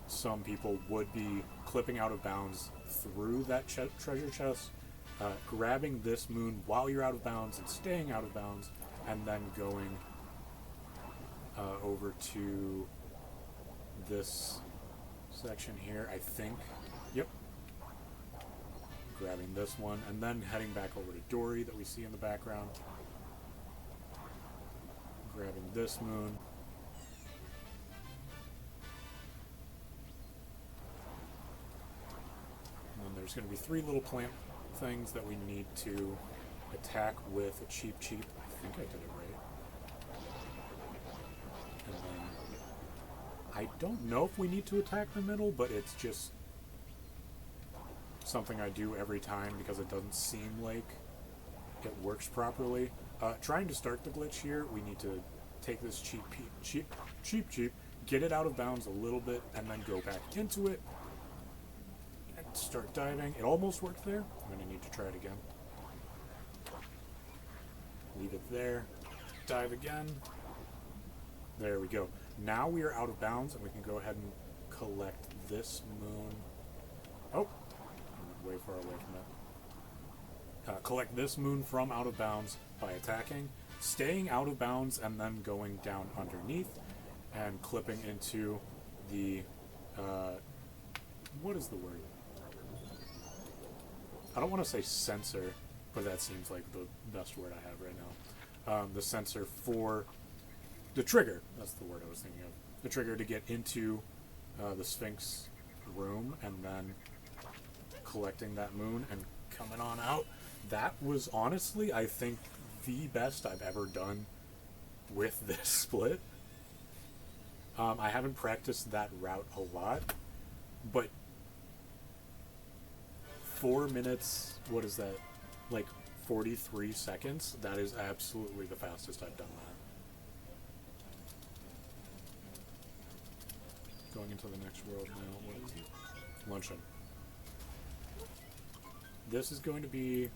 some people would be clipping out of bounds through that treasure chest, grabbing this moon while you're out of bounds and staying out of bounds, and then going over to this section here, I think. Yep. Grabbing this one, and then heading back over to Dory that we see in the background. Grabbing this moon. And then there's going to be 3 little plant things that we need to attack with a cheap. I think I did it right. And then I don't know if we need to attack the middle, but it's just something I do every time because it doesn't seem like it works properly. Trying to start the glitch here, we need to take this cheap, get it out of bounds a little bit, and then go back into it and start diving. It almost worked there. I'm going to need to try it again. Leave it there. Dive again. There we go. Now we are out of bounds, and we can go ahead and collect this moon. Oh, I'm way far away from it. Collect this moon from out of bounds by attacking, staying out of bounds, and then going down underneath and clipping into the, what is the word? I don't want to say sensor, but that seems like the best word I have right now. The sensor for the trigger. That's the word I was thinking of. The trigger to get into the Sphinx room, and then collecting that moon and coming on out. That was honestly, I think, the best I've ever done with this split. I haven't practiced that route a lot, but 4 minutes, what is that, like 43 seconds? That is absolutely the fastest I've done that. Going into the next world now. What is it? Luncheon. This is going to be...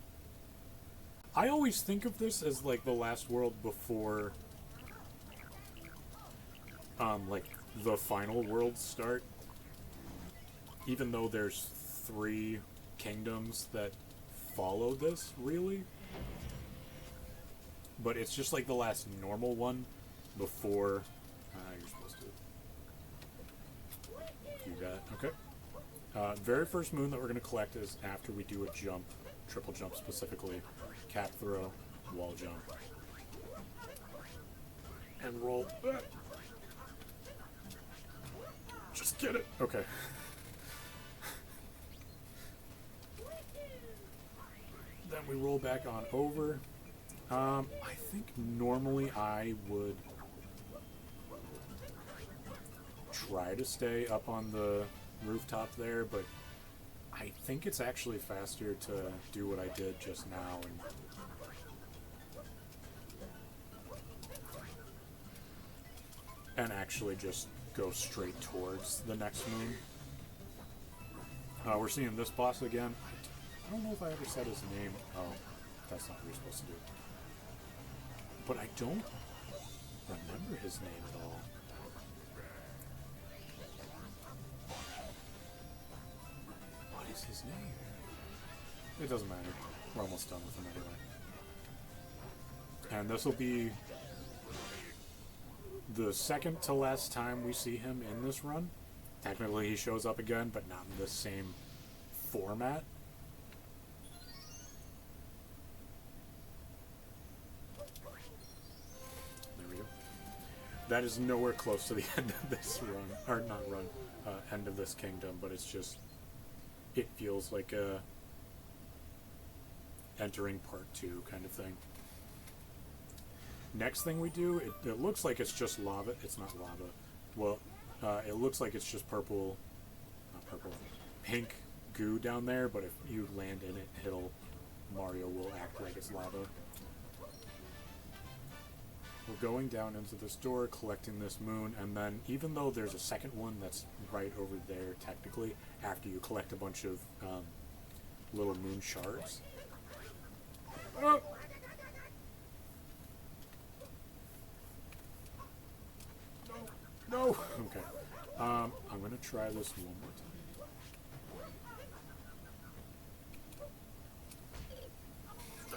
I always think of this as like the last world before like the final worlds start. Even though there's 3 kingdoms that follow this, really. But it's just like the last normal one before you're supposed to do that. Okay. Very first moon that we're going to collect is after we do a jump, triple jump specifically, cap throw, wall jump, and roll. Just get it. Okay. Then we roll back on over. I think normally I would try to stay up on the rooftop there, but I think it's actually faster to do what I did just now and actually just go straight towards the next moon. We're seeing this boss again. I don't know if I ever said his name. Oh, that's not what you're supposed to do. But I don't remember his name at all. What is his name? It doesn't matter. We're almost done with him anyway. And this will be the second to last time we see him in this run. Technically he shows up again, but not in the same format. There we go. That is nowhere close to the end of this run, or not run, end of this kingdom, but it's just, it feels like a entering part 2 kind of thing. Next thing we do, it looks like it's just lava. It's not lava. Well, it looks like it's just purple, not purple, pink goo down there, but if you land in it, Mario will act like it's lava. We're going down into this door, collecting this moon, and then even though there's a second one that's right over there, technically, after you collect a bunch of little moon shards. Oh! No! Okay. I'm gonna try this one more time.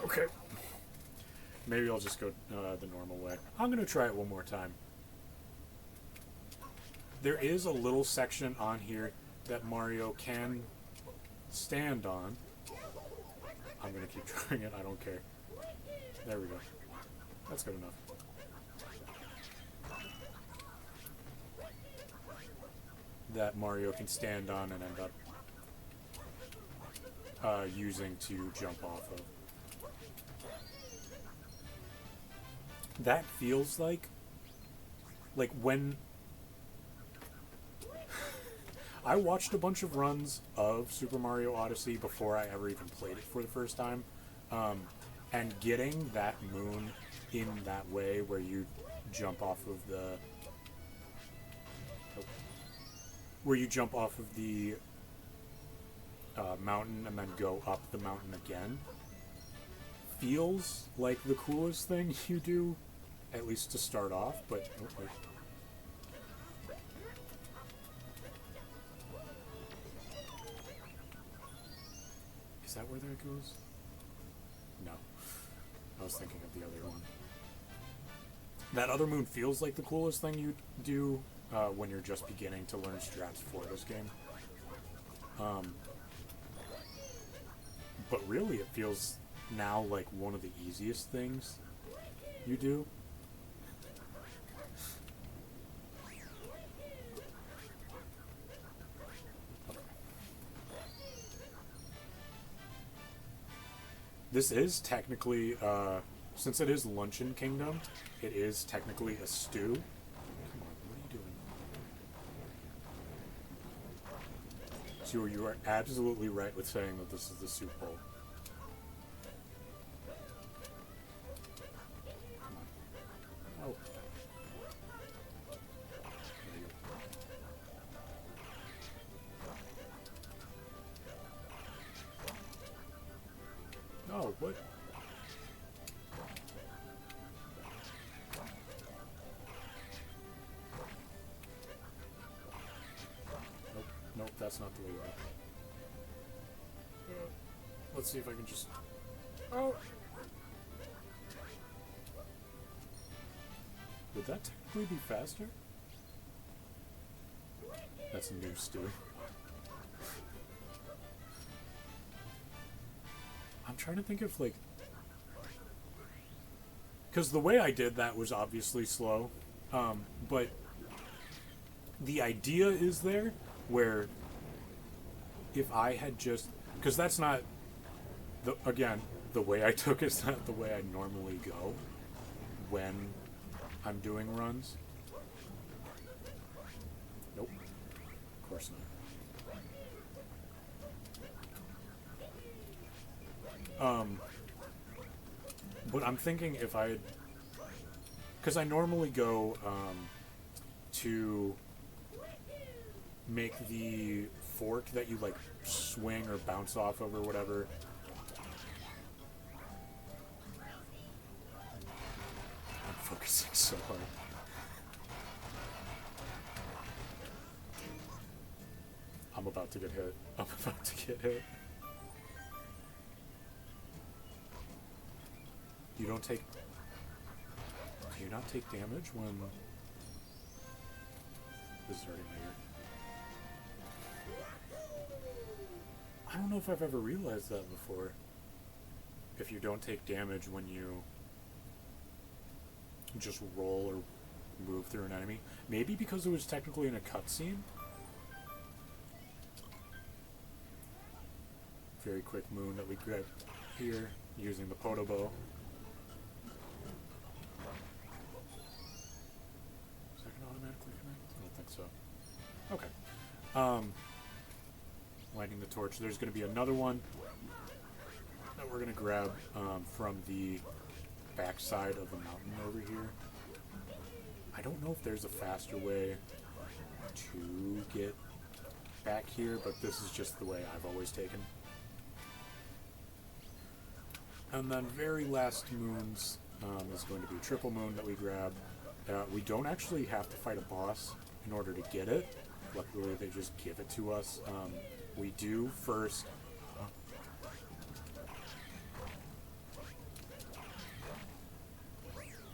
Okay. Maybe I'll just go the normal way. I'm gonna try it one more time. There is a little section on here that Mario can stand on. I'm gonna keep trying it, I don't care. There we go. That's good enough. That Mario can stand on and end up using to jump off of. That feels like when I watched a bunch of runs of Super Mario Odyssey before I ever even played it for the first time, and getting that moon in that way where you jump off of the... where you jump off of the mountain and then go up the mountain again. Feels like the coolest thing you do, at least to start off, but... oh, wait. Is that where that goes? No. I was thinking of the other one. That other moon feels like the coolest thing you do when you're just beginning to learn strats for this game. But really, it feels now like one of the easiest things you do. This is technically, since it is Luncheon Kingdom, it is technically a stew. Come on, what are you doing? So you are absolutely right with saying that this is the soup bowl. Come on. Oh. There you go. Oh, what? Nope, nope, that's not the way to go. Let's see if I can just... oh! Would that technically be faster? That's a new stew. I'm trying to think of, like... because the way I did that was obviously slow, but the idea is there, where if I had just... because that's not... again, the way I took is not the way I normally go when I'm doing runs. Nope. Of course not. But I'm thinking if I had... because I normally go to make the fork that you like swing or bounce off of or whatever. I'm focusing so hard. I'm about to get hit. I'm about to get hit. You don't take... do you not take damage when... this is hurting my ear. I don't know if I've ever realized that before. If you don't take damage when you just roll or move through an enemy. Maybe because it was technically in a cutscene? Very quick moon that we grabbed here using the Podobo. Automatically connect? I don't think so. Okay. Lighting the torch. There's going to be another one that we're going to grab from the backside of the mountain over here. I don't know if there's a faster way to get back here, but this is just the way I've always taken. And then very last moons is going to be triple moon that we grab. We don't actually have to fight a boss in order to get it. Luckily, they just give it to us. We do first...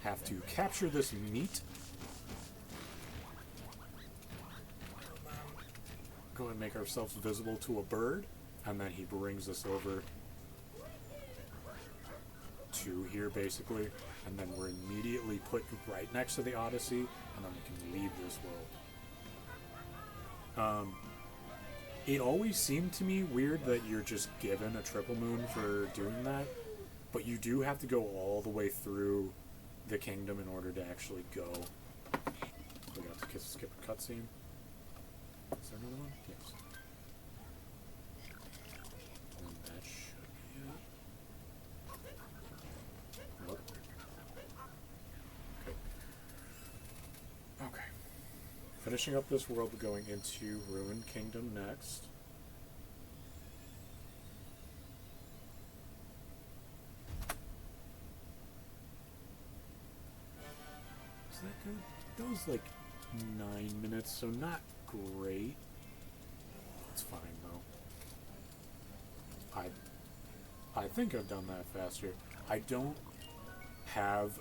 have to capture this meat. Go ahead and make ourselves visible to a bird. And then he brings us over to here, basically. And then we're immediately put right next to the Odyssey, and then we can leave this world. It always seemed to me weird that you're just given a triple moon for doing that, but you do have to go all the way through the kingdom in order to actually go. We got to skip a cutscene. Is there another one? Yes. And that should be it. Nope. Okay. finishing up this world, going into Ruined Kingdom next. Is that good? That was like 9 minutes, so not great. It's fine though. I think I've done that faster. I don't have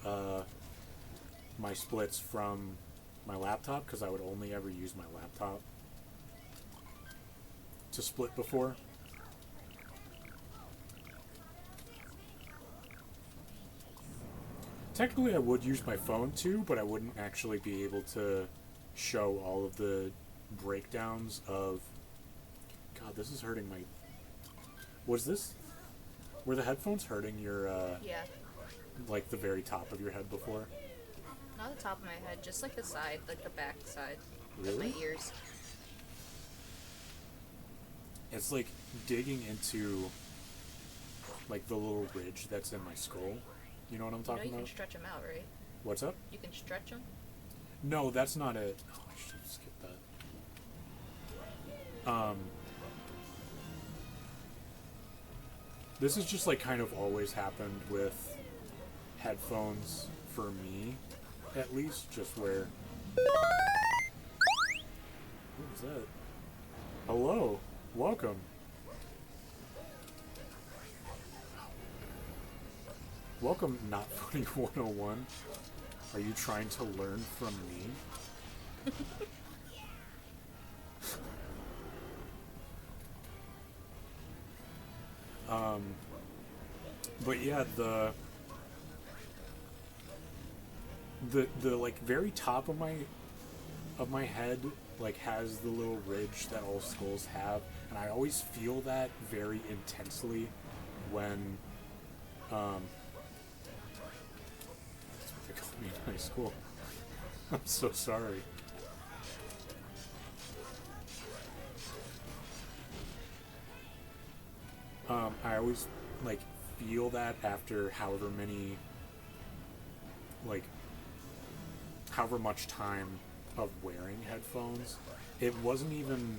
my splits from my laptop because I would only ever use my laptop to split before. Technically I would use my phone too, but I wouldn't actually be able to show all of the breakdowns of... God, this is hurting my... Was this... Were the headphones hurting your, Yeah. like the very top of your head before? Not the top of my head, just like the side, like the back side of Really? my ears. It's like digging into like the little ridge that's in my skull. You know what I'm You know talking you about? can stretch them out, right? What's up? You can stretch them. No, that's not it. Oh, I should have skipped that. This is just like kind of always happened with headphones for me, at least, just where... What was that? Hello, welcome. Welcome, Not Funny 101. Are you trying to learn from me? But yeah, the like very top of my head like has the little ridge that all skulls have, and I always feel that very intensely when that's what they called me in high school. I'm so sorry. I always like feel that after however many, like, however much time of wearing headphones. It wasn't even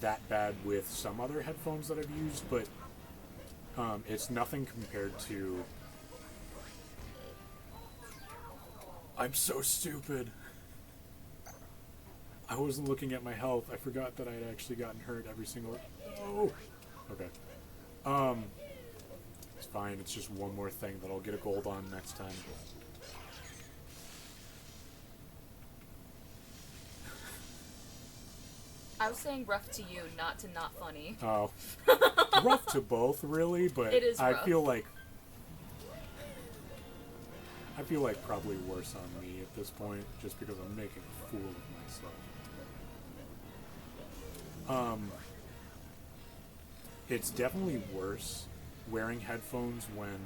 that bad with some other headphones that I've used, but it's nothing compared to... I'm so stupid. I wasn't looking at my health. I forgot that I had actually gotten hurt every single... Oh! Okay. It's fine. It's just one more thing that I'll get a gold on next time. I was saying rough to you, not to not funny. Oh. Rough to both, really, but It is I rough. feel like probably worse on me at this point, just because I'm making a fool of myself. It's definitely worse wearing headphones when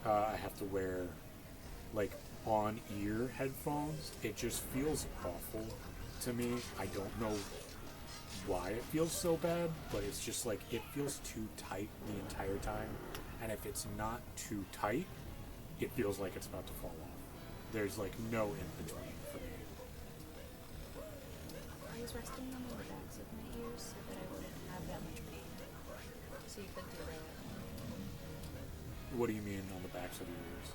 I have to wear like on-ear headphones. It just feels awful to me. I don't know why it feels so bad, but it's just like it feels too tight the entire time, and if it's not too tight, it feels like it's about to fall off. There's like no in between for me. I was resting them on the backs of my ears so that I wouldn't have that much pain. So you could do that. What do you mean on the backs of your ears?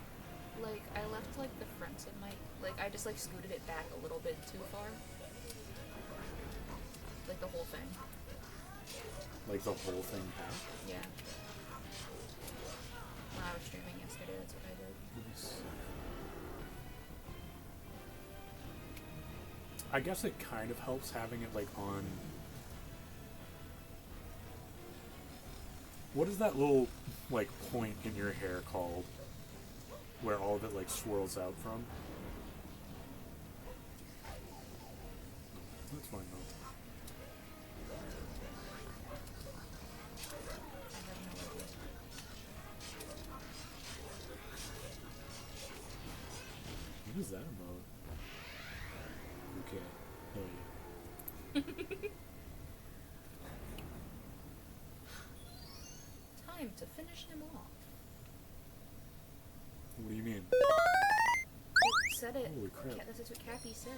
Like, I left, like, the fronts of my... Like, I just, like, scooted it back a little bit too far. Like, the whole thing. Like the whole thing back? Yeah. When I was streaming yesterday, that's what I did. I guess it kind of helps having it like on... What is that little like point in your hair called? Where all of it like swirls out from? That's fine though. I have no idea. What is that about? Okay. Oh yeah. Time to finish him off. What do you mean? said it. Holy crap. That's what Cappy said.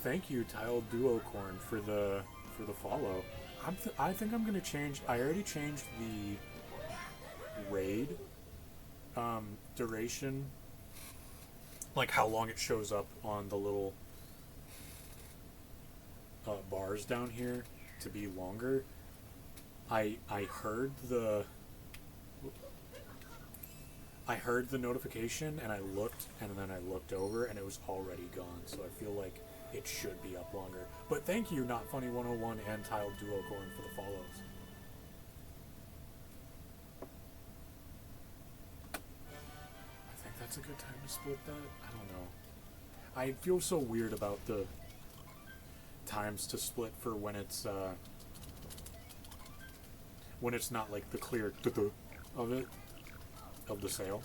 Thank you, Tile Duocorn, for the follow. I think I'm gonna change. I already changed the raid duration, like how long it shows up on the little bars down here, to be longer. I heard the notification, and I looked, and then I looked over, and it was already gone. So I feel like it should be up longer. But thank you, Not Funny 101 and Tile Duocorn, for the follows. I think that's a good time to split that. I don't know. I feel so weird about the times to split for when it's not like the clear of it, of the sale.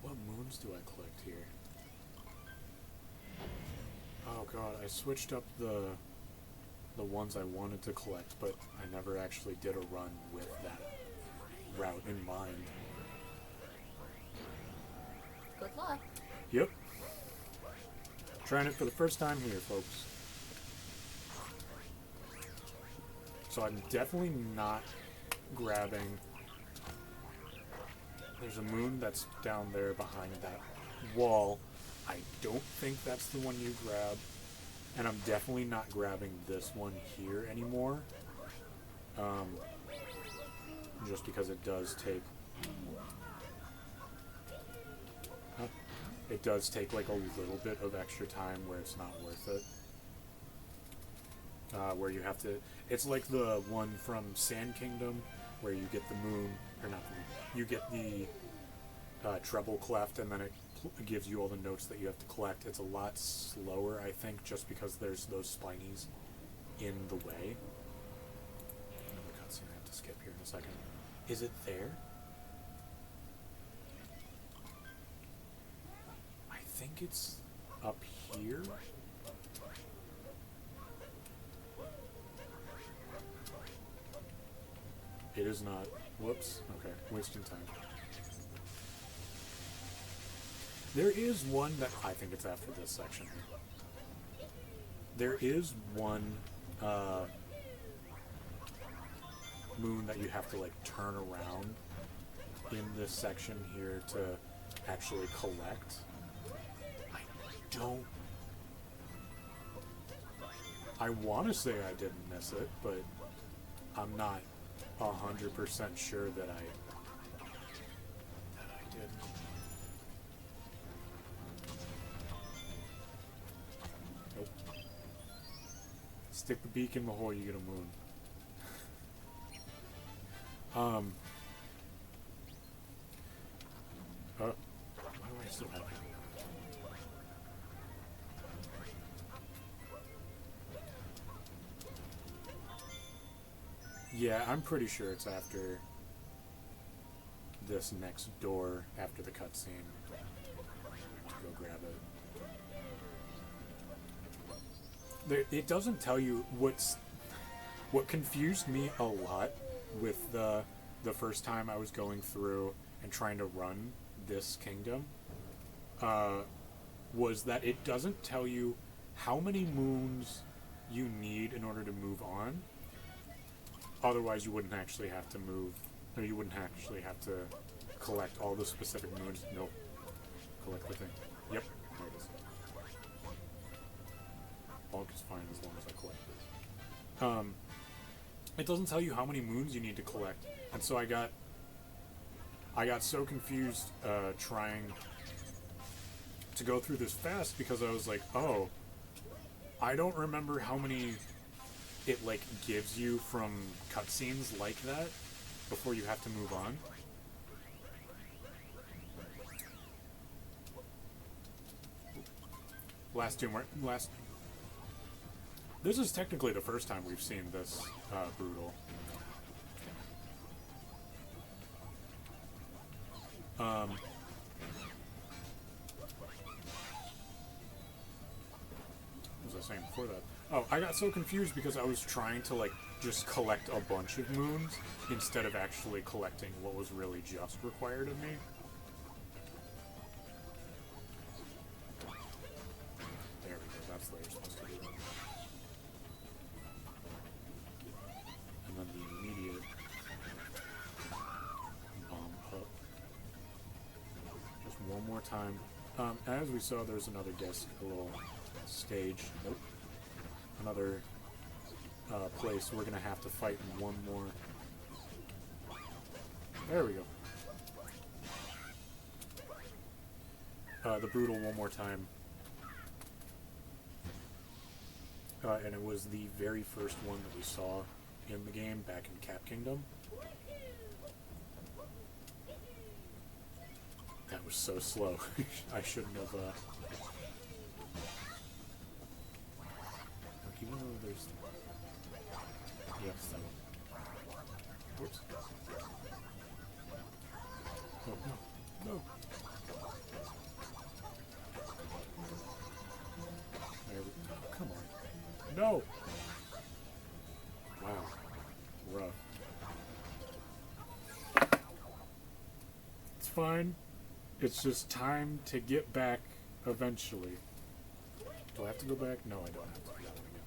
What moons do I collect here? Oh god, I switched up the ones I wanted to collect, but I never actually did a run with that route in mind. Good luck. Yep. Trying it for the first time here, folks. So I'm definitely not grabbing. There's a moon that's down there behind that wall. I don't think that's the one you grab. And I'm definitely not grabbing this one here anymore. Just because it does take... It does take like a little bit of extra time where it's not worth it. Where you have to... It's like the one from Sand Kingdom, where you get the moon, or not the moon, you get the treble cleft, and then it gives you all the notes that you have to collect. It's a lot slower, I think, just because there's those spinies in the way. Another cutscene I have to skip here in a second. Is it there? I think it's up here. It is not. Whoops. Okay, wasting time. There is one that I think it's after this section. There is one moon that you have to like turn around in this section here to actually collect. I want to say I didn't miss it, but I'm not 100% sure that I did. Nope. Stick the beak in the hole, you get a moon. Why do I still have it? Yeah, I'm pretty sure it's after this next door, after the cutscene, to go grab it. It doesn't tell you what confused me a lot with the first time I was going through and trying to run this kingdom, was that it doesn't tell you how many moons you need in order to move on. Otherwise, you wouldn't actually have to move, or you wouldn't actually have to collect all the specific moons. Nope. Collect the thing. Yep. There it is. Bulk is fine as long as I collect this. It doesn't tell you how many moons you need to collect, and so I got so confused trying to go through this fast, because I was like, oh, I don't remember how many it like gives you from cutscenes like that before you have to move on. This is technically the first time we've seen this brutal. What was I saying before that? Oh, I got so confused because I was trying to like just collect a bunch of moons instead of actually collecting what was really just required of me. There we go, that's what you're supposed to do. And then the immediate bomb up. Just one more time. As we saw, there's another guest, a little stage. Nope. Another place we're gonna have to fight in one more. There we go. The brutal one more time. And it was the very first one that we saw in the game back in Cap Kingdom. That was so slow. I shouldn't have, even though there's... Yes, that one. Whoops. No, no, no! There we go. Oh, come on. No! Wow. Rough. It's fine. It's just time to get back eventually. Do I have to go back? No, I don't have to do that one again.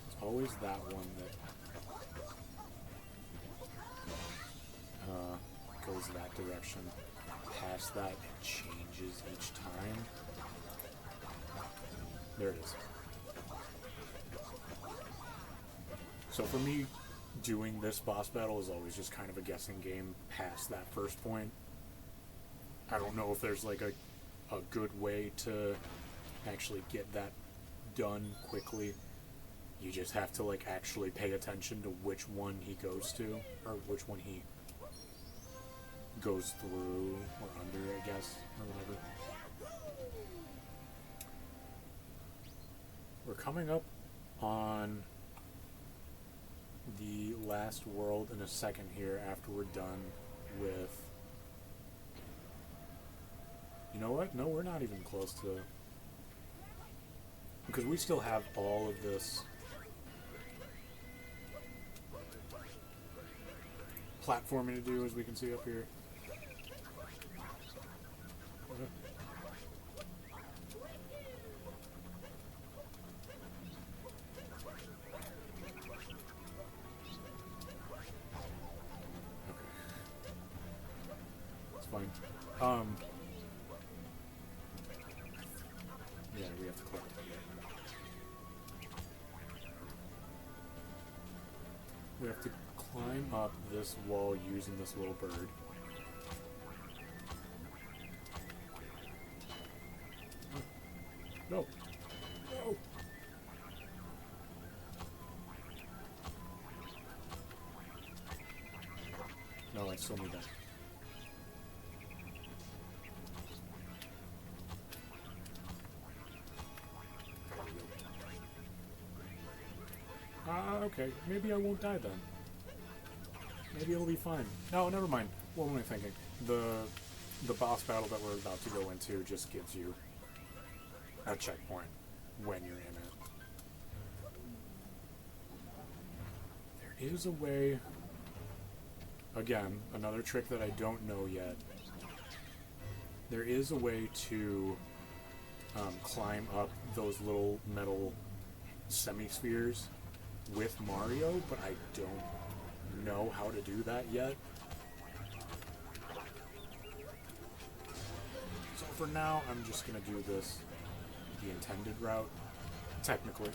It's always that one that goes that direction. Past that, it changes each time. There it is. So for me, doing this boss battle is always just kind of a guessing game past that first point. I don't know if there's like a good way to actually get that done quickly. You just have to like actually pay attention to which one he goes to, or which one he goes through or under, I guess, or whatever. We're coming up on the last world in a second here after we're done with... You know what? No, we're not even close to... Because we still have all of this platforming to do, as we can see up here. Fine. Yeah, we have to collect it. We have to climb up this wall using this little bird. No! No! No, I still need that. Okay. Maybe I won't die then. Maybe it'll be fine. No, never mind. What am I thinking? The boss battle that we're about to go into just gives you a checkpoint when you're in it. There is a way... Again, another trick that I don't know yet. There is a way to climb up those little metal semi-spheres with Mario, but I don't know how to do that yet. So for now, I'm just going to do this the intended route, technically.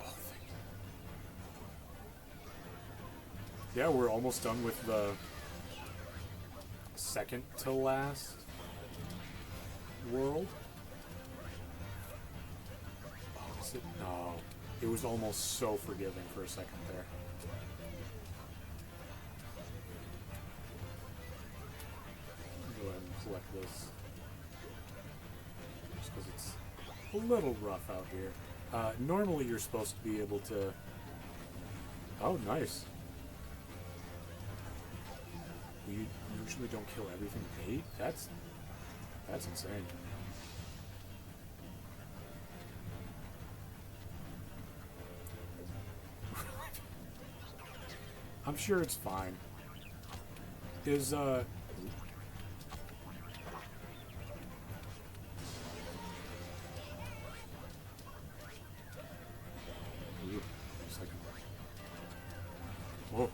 Oh, thank you. Yeah, we're almost done with the second to last world. No, it was almost so forgiving for a second there. Go ahead and collect this. Just because it's a little rough out here. Normally you're supposed to be able to... Oh, nice. You usually don't kill everything with 8? That's insane. I'm sure it's fine. Is, Ooh, second. Whoa.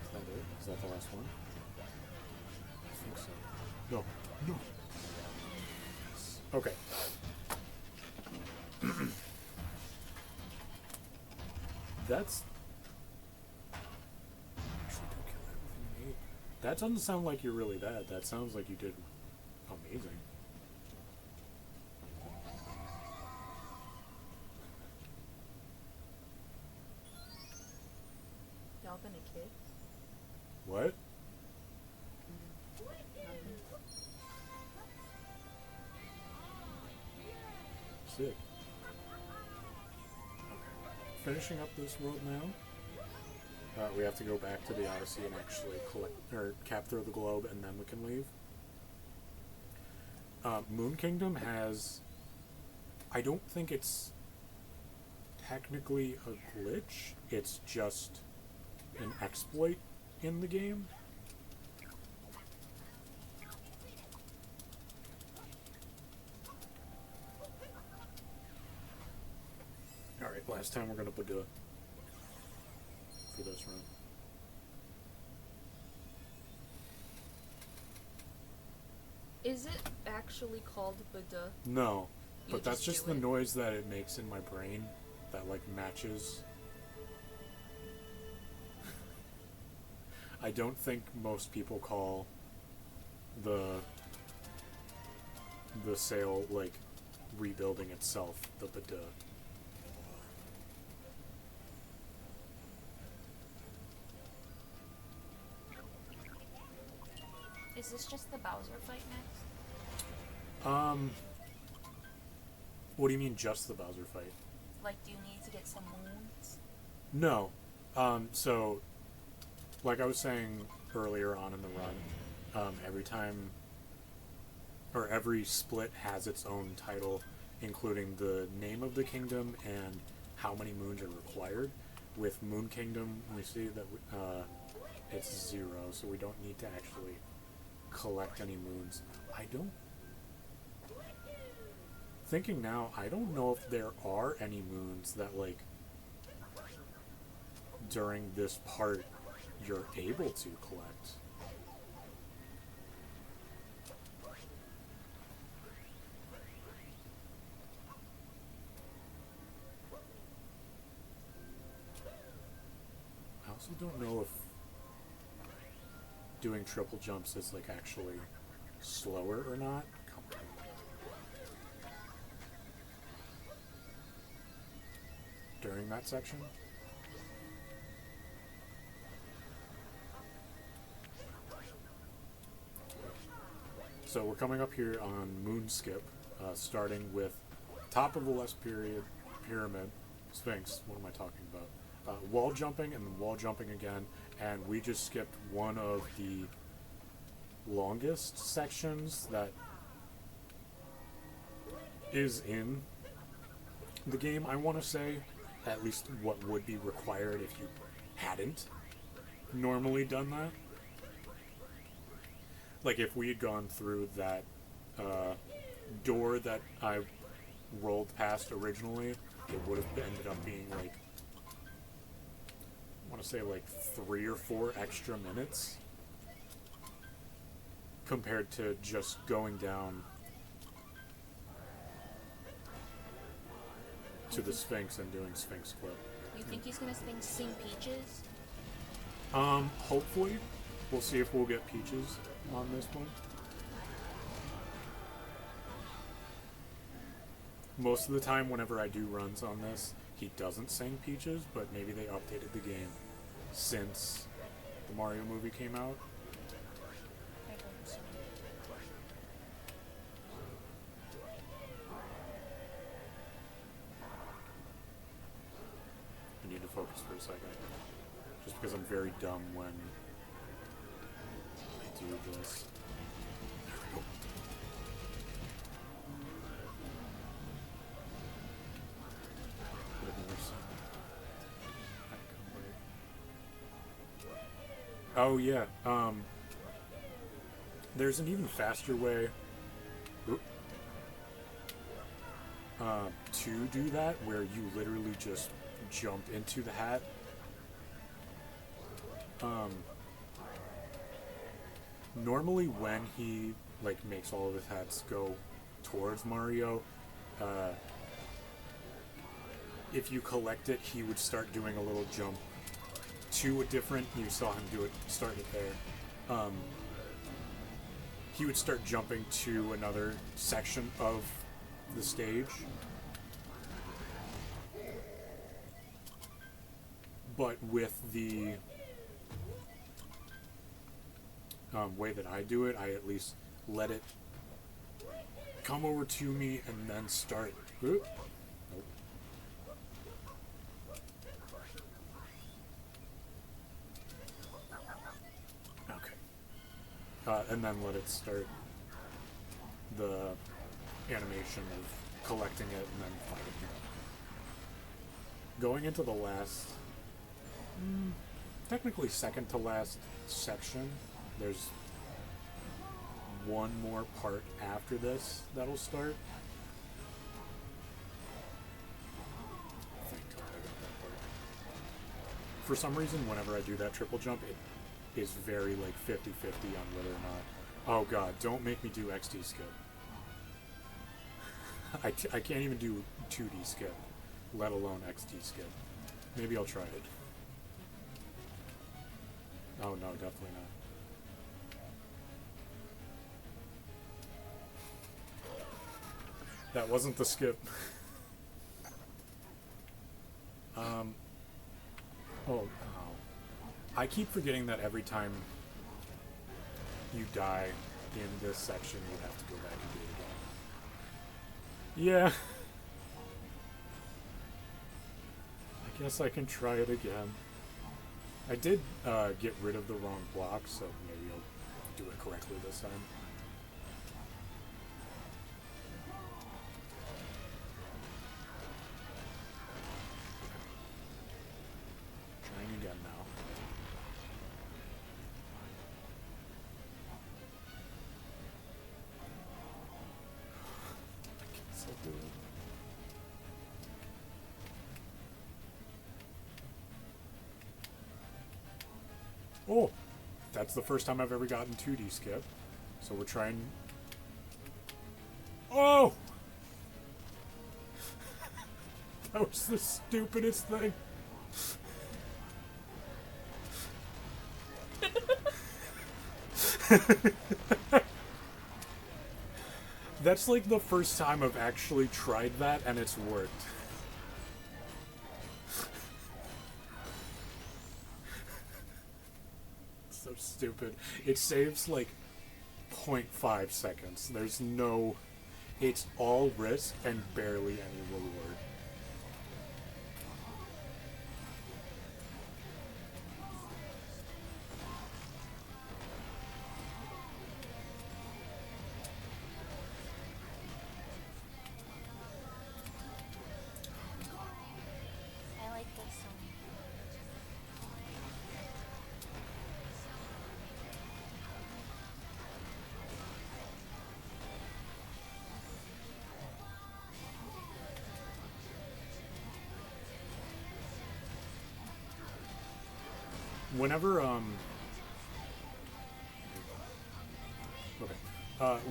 Is that it? Is that the last one? I think so. No. No. Okay. That's... Actually, don't kill everything in 8. That doesn't sound like you're really bad. That sounds like you did amazing. Y'all been a kid? What? Sick. Okay. Finishing up this world now. We have to go back to the Odyssey and actually capture the globe, and then we can leave. Moon Kingdom has... I don't think it's technically a glitch. It's just an exploit in the game. Alright, last time we're gonna put it for this run. Is it actually called Buddha? No, You but that's just just do the it. noise that it makes in my brain that, like, matches. I don't think most people call the sail, like, rebuilding itself the Buddha. Is this just the Bowser fight next? What do you mean just the Bowser fight? Like, do you need to get some wounds? No. So, like I was saying earlier on in the run, every time, or every split has its own title, including the name of the kingdom and how many moons are required. With Moon Kingdom, we see that it's 0, so we don't need to actually collect any moons. Thinking now, I don't know if there are any moons that, like, during this part you're able to collect. I also don't know if doing triple jumps is, like, actually slower or not. During that section. So we're coming up here on Moon Skip, starting with top of the left pyramid, Sphinx, what am I talking about? Wall jumping and then wall jumping again, and we just skipped one of the longest sections that is in the game, I want to say. At least what would be required if you hadn't normally done that. Like, if we had gone through that door that I rolled past originally, it would have ended up being, like, I want to say, like, 3 or 4 extra minutes compared to just going down to the Sphinx and doing Sphinx Clip. You think he's gonna sing Peaches? Hopefully. We'll see if we'll get Peaches on this one. Most of the time, whenever I do runs on this, he doesn't sing Peaches, but maybe they updated the game since the Mario movie came out. I hope so. I need to focus for a second. just because I'm very dumb when I do this. There we go. Bit of another song. Oh yeah, there's an even faster way to do that, where you literally just jump into the hat. Normally when he like makes all of his hats go towards Mario, if you collect it, he would start doing a little jump to a different, you saw him do it, start it there. He would start jumping to another section of the stage. But with the way that I do it, I at least let it come over to me and then start. Nope. Okay. And then let it start the animation of collecting it and then fighting it. Going into the last, technically second to last section, there's one more part after this that'll start. Thank God I got that part. For some reason, whenever I do that triple jump, it is very like 50-50 on whether or not. Oh God, don't make me do XD skip. I can't even do 2D skip, let alone XD skip. Maybe I'll try it. Oh no, definitely not. That wasn't the skip. Oh. I keep forgetting that every time you die in this section, you have to go back and do it again. Yeah. I guess I can try it again. I did get rid of the wrong block, so maybe I'll do it correctly this time. Trying again now. I guess I'll do it. Oh, that's the first time I've ever gotten 2D skip. So we're trying. Oh! That was the stupidest thing. That's like the first time I've actually tried that and it's worked. So stupid. It saves like 0.5 seconds. There's no... It's all risk and barely any reward. I like this song. Whenever,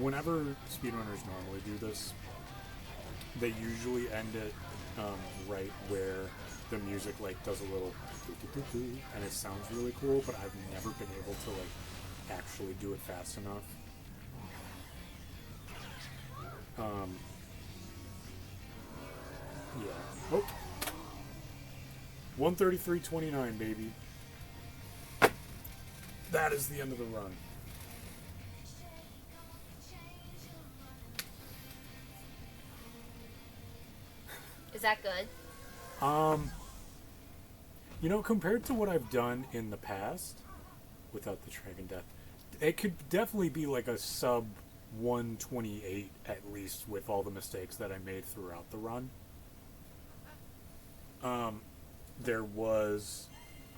whenever speedrunners normally do this, they usually end it, right where the music, like, does a little doo-doo-doo-doo, and it sounds really cool, but I've never been able to, like, actually do it fast enough. Yeah. Oh! 133.29, baby. That is the end of the run. Is that good? You know, compared to what I've done in the past, without the Dragon Death, it could definitely be like a sub 128 at least with all the mistakes that I made throughout the run. There was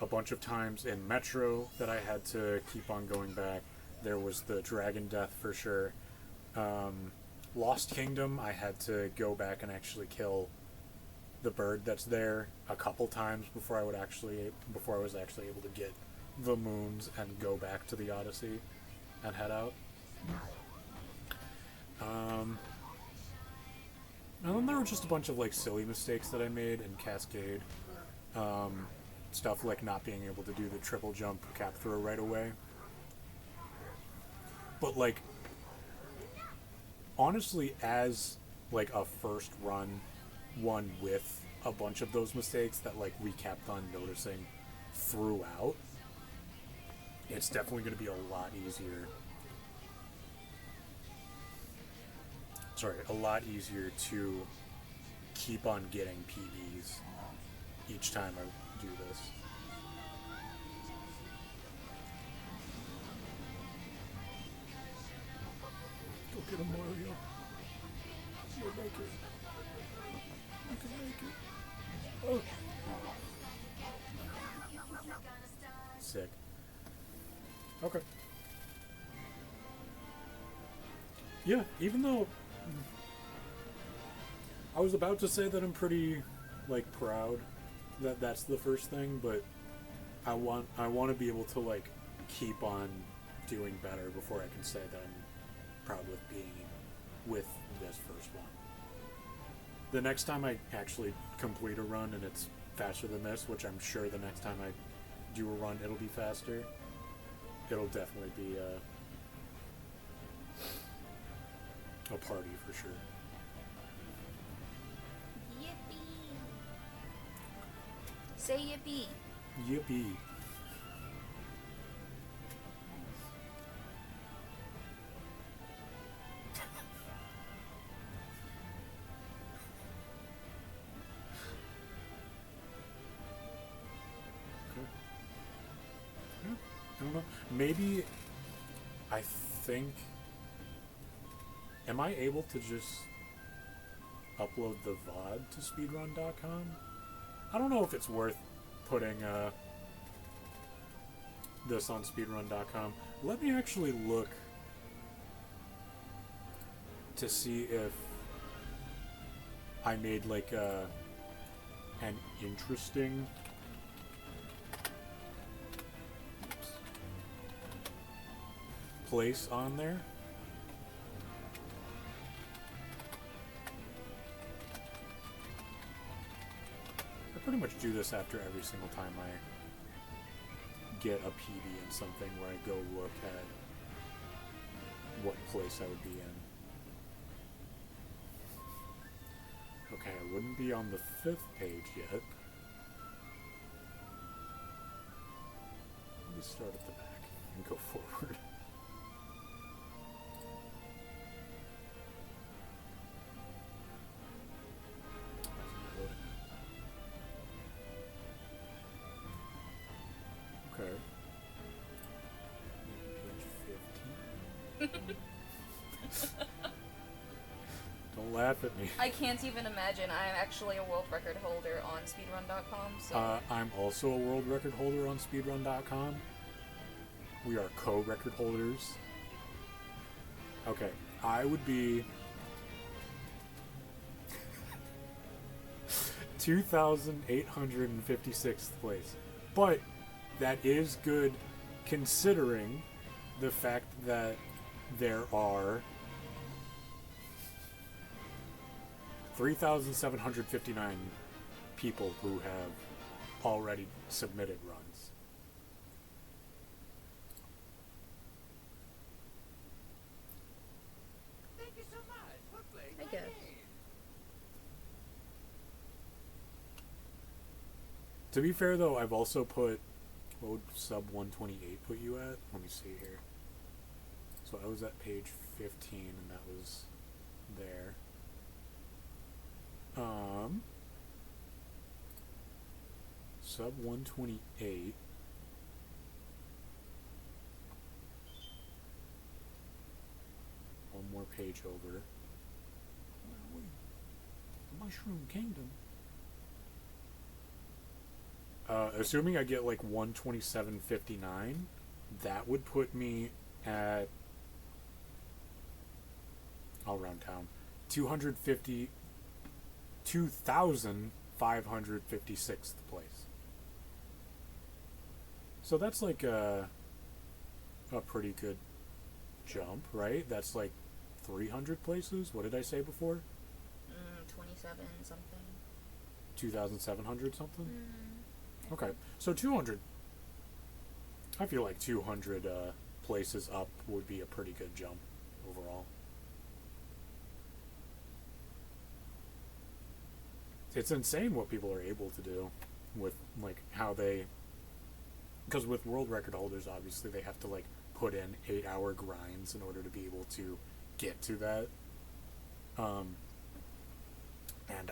a bunch of times in Metro that I had to keep on going back. There was the Dragon Death for sure. Lost Kingdom, I had to go back and actually kill the bird that's there a couple times before I was actually able to get the moons and go back to the Odyssey and head out. And then there were just a bunch of like silly mistakes that I made in Cascade. Stuff like not being able to do the triple jump cap throw right away. But like, honestly, as like a first run one with a bunch of those mistakes that like we kept on noticing throughout, it's definitely going to be a lot easier. A lot easier to keep on getting PBs each time I do this. Go get him, Mario. You'll make it. You can make it. Oh. Sick. Okay. Yeah, even though I was about to say that I'm pretty, like, proud that that's the first thing, but I want to be able to, like, keep on doing better before I can say that I'm proud with this first one. The next time I actually complete a run and it's faster than this, which I'm sure the next time I do a run it'll be faster, it'll definitely be a party for sure. Yippee! Say yippee! Yippee! I don't know. Maybe I think. Am I able to just upload the VOD to speedrun.com? I don't know if it's worth putting this on speedrun.com. Let me actually look to see if I made like an interesting place on there. I pretty much do this after every single time I get a PB in something where I go look at what place I would be in. Okay, I wouldn't be on the 5th page yet. Let me start at the back and go forward. Okay. Page 15. Don't laugh at me. I can't even imagine. I'm actually a world record holder on speedrun.com, so... I'm also a world record holder on speedrun.com. We are co-record holders. Okay, I would be 2,856th place. But that is good considering the fact that there are 3,759 people who have already submitted runs. Thank you so much. What place? I guess. To be fair though, I've also put, what would sub 128 put you at? Let me see here. So I was at page 15 and that was there. sub 128. One more page over. Where are we? The Mushroom Kingdom. Assuming I get like 127.59, that would put me at, I'll round down, 2,556th place. So that's like a pretty good jump, right? That's like 300 places. What did I say before? 27 something. 2,700 something? Okay, so 200. I feel like 200 places up would be a pretty good jump overall. It's insane what people are able to do with like how they, because with world record holders obviously they have to like put in 8-hour grinds in order to be able to get to that. And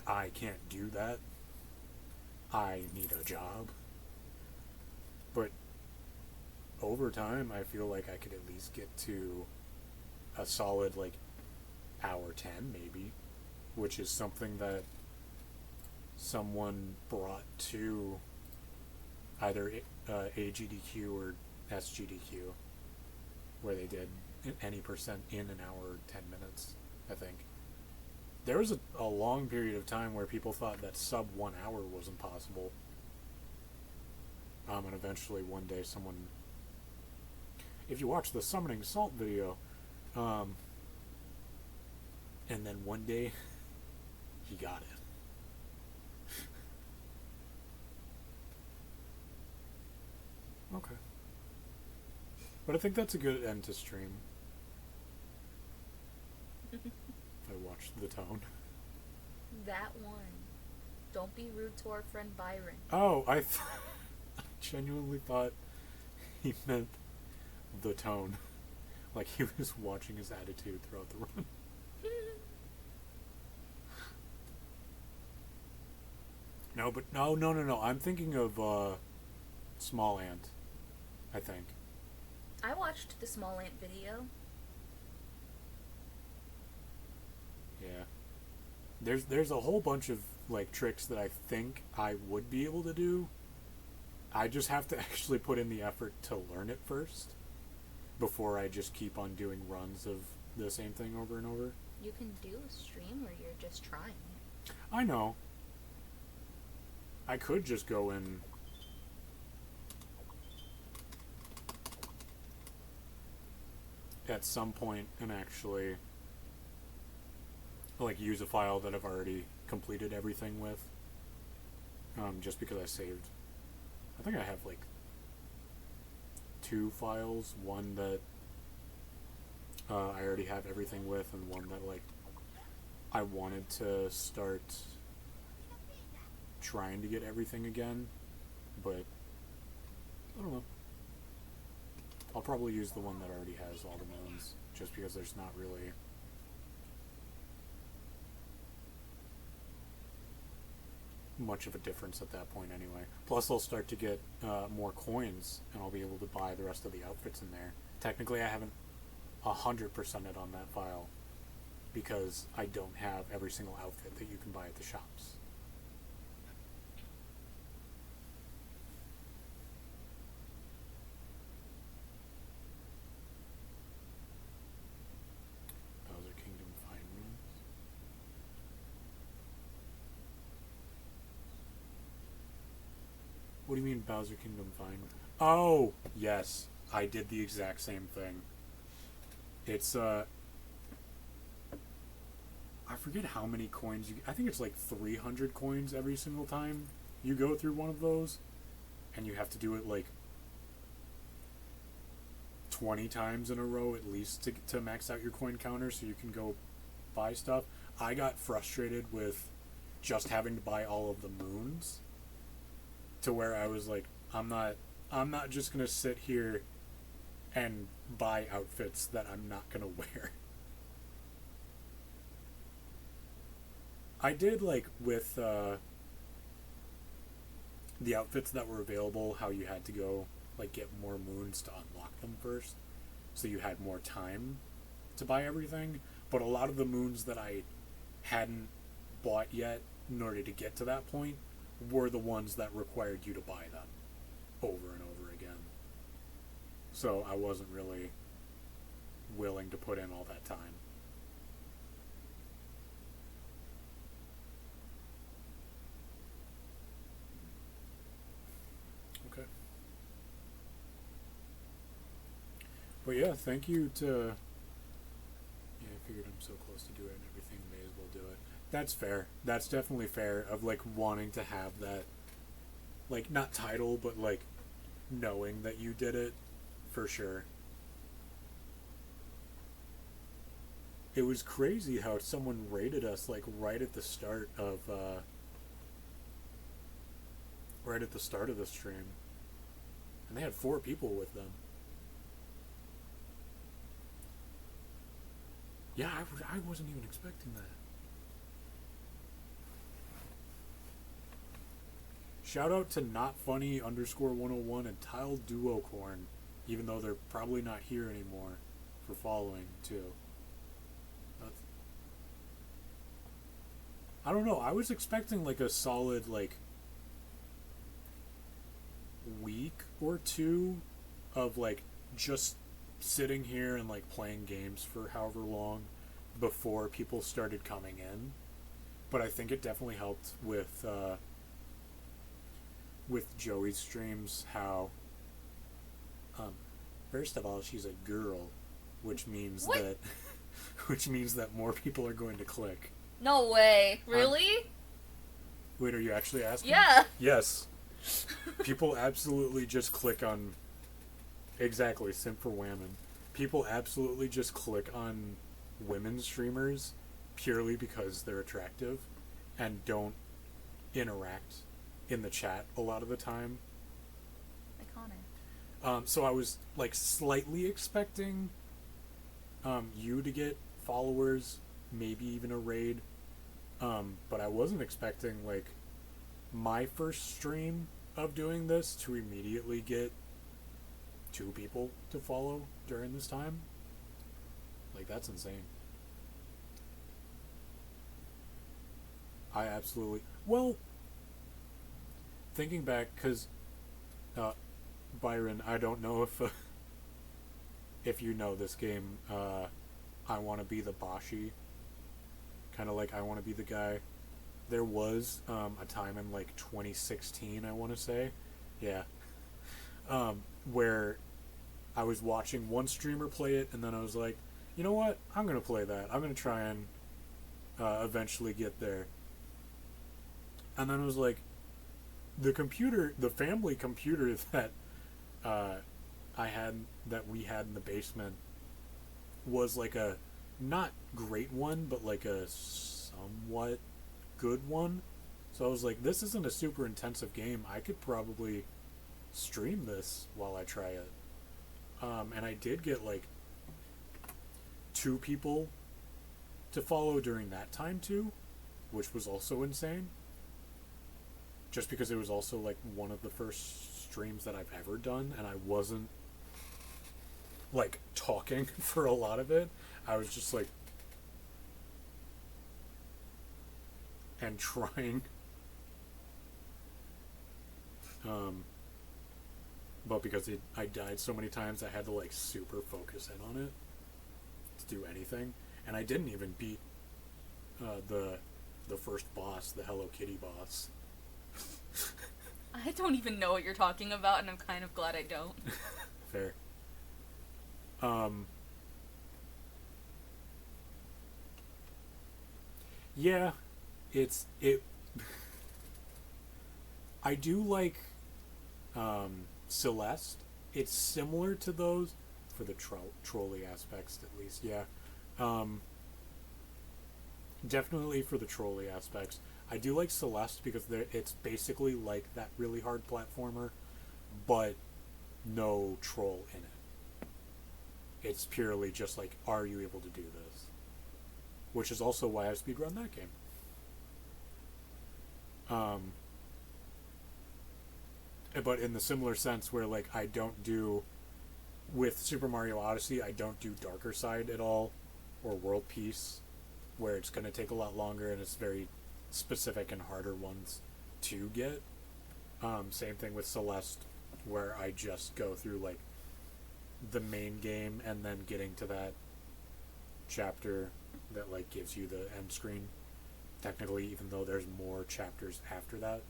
I can't do that. I need a job. But over time, I feel like I could at least get to a solid, like, hour 10, maybe. Which is something that someone brought to either AGDQ or SGDQ, where they did any percent in an hour 10 minutes, I think. There was a long period of time where people thought that sub 1 hour was impossible. And eventually one day someone, if you watch the Summoning Salt video, and then one day he got it. Okay. But I think that's a good end to stream. I watched the tone. That one. Don't be rude to our friend Byron. Oh, I genuinely thought he meant the tone. Like he was watching his attitude throughout the run. No, but no. I'm thinking of Small Ant, I think. I watched the Small Ant video. Yeah. There's a whole bunch of like tricks that I think I would be able to do. I just have to actually put in the effort to learn it first before I just keep on doing runs of the same thing over and over. You can do a stream where you're just trying it. I know. I could just go in at some point and actually like use a file that I've already completed everything with, just because I saved, I think I have like 2 files, one that I already have everything with and one that like I wanted to start trying to get everything again, but I don't know. I'll probably use the one that already has all the moons, just because there's not really much of a difference at that point anyway. Plus I'll start to get more coins and I'll be able to buy the rest of the outfits in there. Technically I haven't 100%ed on that file because I don't have every single outfit that you can buy at the shops. Bowser Kingdom Fine Runes. What do you mean Bowser Kingdom Fine? Oh, yes. I did the exact same thing. It's, I forget how many coins you... I think it's like 300 coins every single time you go through one of those. And you have to do it like 20 times in a row at least to max out your coin counter so you can go buy stuff. I got frustrated with just having to buy all of the moons to where I was like, I'm not just gonna sit here and buy outfits that I'm not gonna wear. I did like with the outfits that were available, how you had to go like get more moons to unlock them first, so you had more time to buy everything. But a lot of the moons that I hadn't bought yet in order to get to that point were the ones that required you to buy them over and over again. So I wasn't really willing to put in all that time. Okay. But yeah, thank you to... Yeah, I figured I'm so close to doing everything, may as well do it. That's fair. That's definitely fair, of like wanting to have that, like, not title, but like knowing that you did it, for sure. It was crazy how someone rated us like right at the start of the stream, and they had 4 people with them. Yeah, I wasn't even expecting that. Shout out to notfunny_101 and Tile Duocorn, even though they're probably not here anymore, for following too. I don't know, I was expecting like a solid like week or 2 of like just sitting here and like playing games for however long before people started coming in. But I think it definitely helped with Joey's streams how first of all, she's a girl, which means What? that which means that more people are going to click. No way. Really? Wait, are you actually asking? Yeah. Yes. People absolutely just click on... Exactly, simp for women. People absolutely just click on women streamers purely because they're attractive and don't interact in the chat a lot of the time. Iconic. So I was like slightly expecting you to get followers, maybe even a raid. But I wasn't expecting like my first stream of doing this to immediately get 2 people to follow during this time. Like, that's insane. I absolutely... Well, thinking back, because Byron, I don't know if you know this game, I Want to Be the Bashi. Kind of like I Want to Be the Guy. There was a time in like 2016, I want to say. Yeah. Where I was watching one streamer play it, and then I was like, you know what? I'm going to play that. I'm going to try and eventually get there. And then it was like, the family computer that we had in the basement was like a not great one, but like a somewhat good one. So I was like, this isn't a super intensive game. I could probably stream this while I try it. And I did get like 2 people to follow during that time too, which was also insane. Just because it was also like one of the first streams that I've ever done, and I wasn't like talking for a lot of it. I was just like, and trying. But because I died so many times, I had to like super focus in on it to do anything, and I didn't even beat the first boss, the Hello Kitty boss. I don't even know what you're talking about, and I'm kind of glad I don't. Fair. Yeah, it. I do like Celeste. It's similar to those for the trolley aspects, at least. Yeah, definitely for the trolley aspects. I do like Celeste because it's basically like that really hard platformer, but no troll in it. It's purely just like, are you able to do this? Which is also why I speedrun that game. but in the similar sense where like I don't do with Super Mario Odyssey, I don't do Darker Side at all, or World Peace, where it's going to take a lot longer and it's very specific and harder ones to get. Same thing with Celeste, where I just go through like the main game and then getting to that chapter that like gives you the end screen. Technically, even though there's more chapters after that.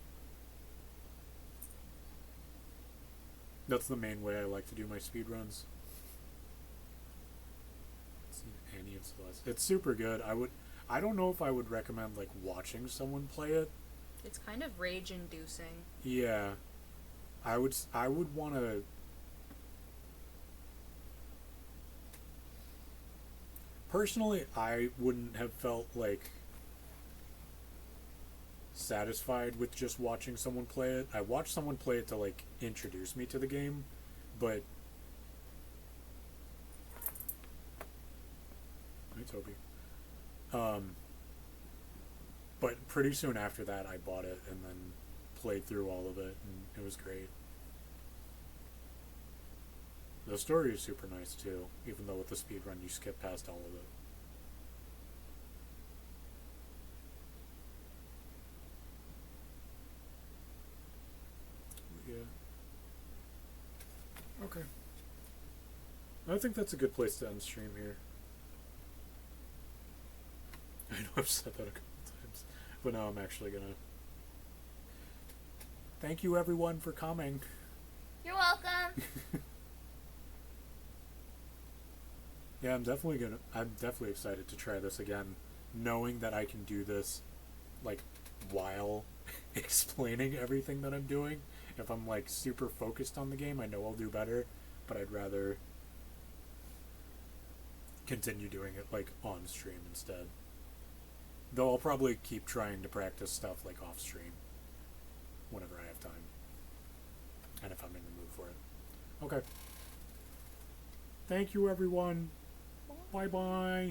That's the main way I like to do my speedruns. Annie and Celeste. It's super good. I don't know if I would recommend like watching someone play it. It's kind of rage inducing. Yeah. I would want to personally, I wouldn't have felt like satisfied with just watching someone play it. I watched someone play it to like introduce me to the game, but hi Toby. But pretty soon after that I bought it and then played through all of it and it was great. The story is super nice too, even though with the speedrun you skip past all of it. Yeah. Okay. I think that's a good place to end stream here. I know I've said that a couple times, but now I'm actually gonna. Thank you everyone for coming. You're welcome. Yeah, I'm definitely excited to try this again, knowing that I can do this, like, while explaining everything that I'm doing. If I'm, like, super focused on the game, I know I'll do better, but I'd rather continue doing it, like, on stream instead. Though I'll probably keep trying to practice stuff, like, off stream, whenever I have time. And if I'm in the mood for it. Okay. Thank you, everyone. Bye-bye. Bye.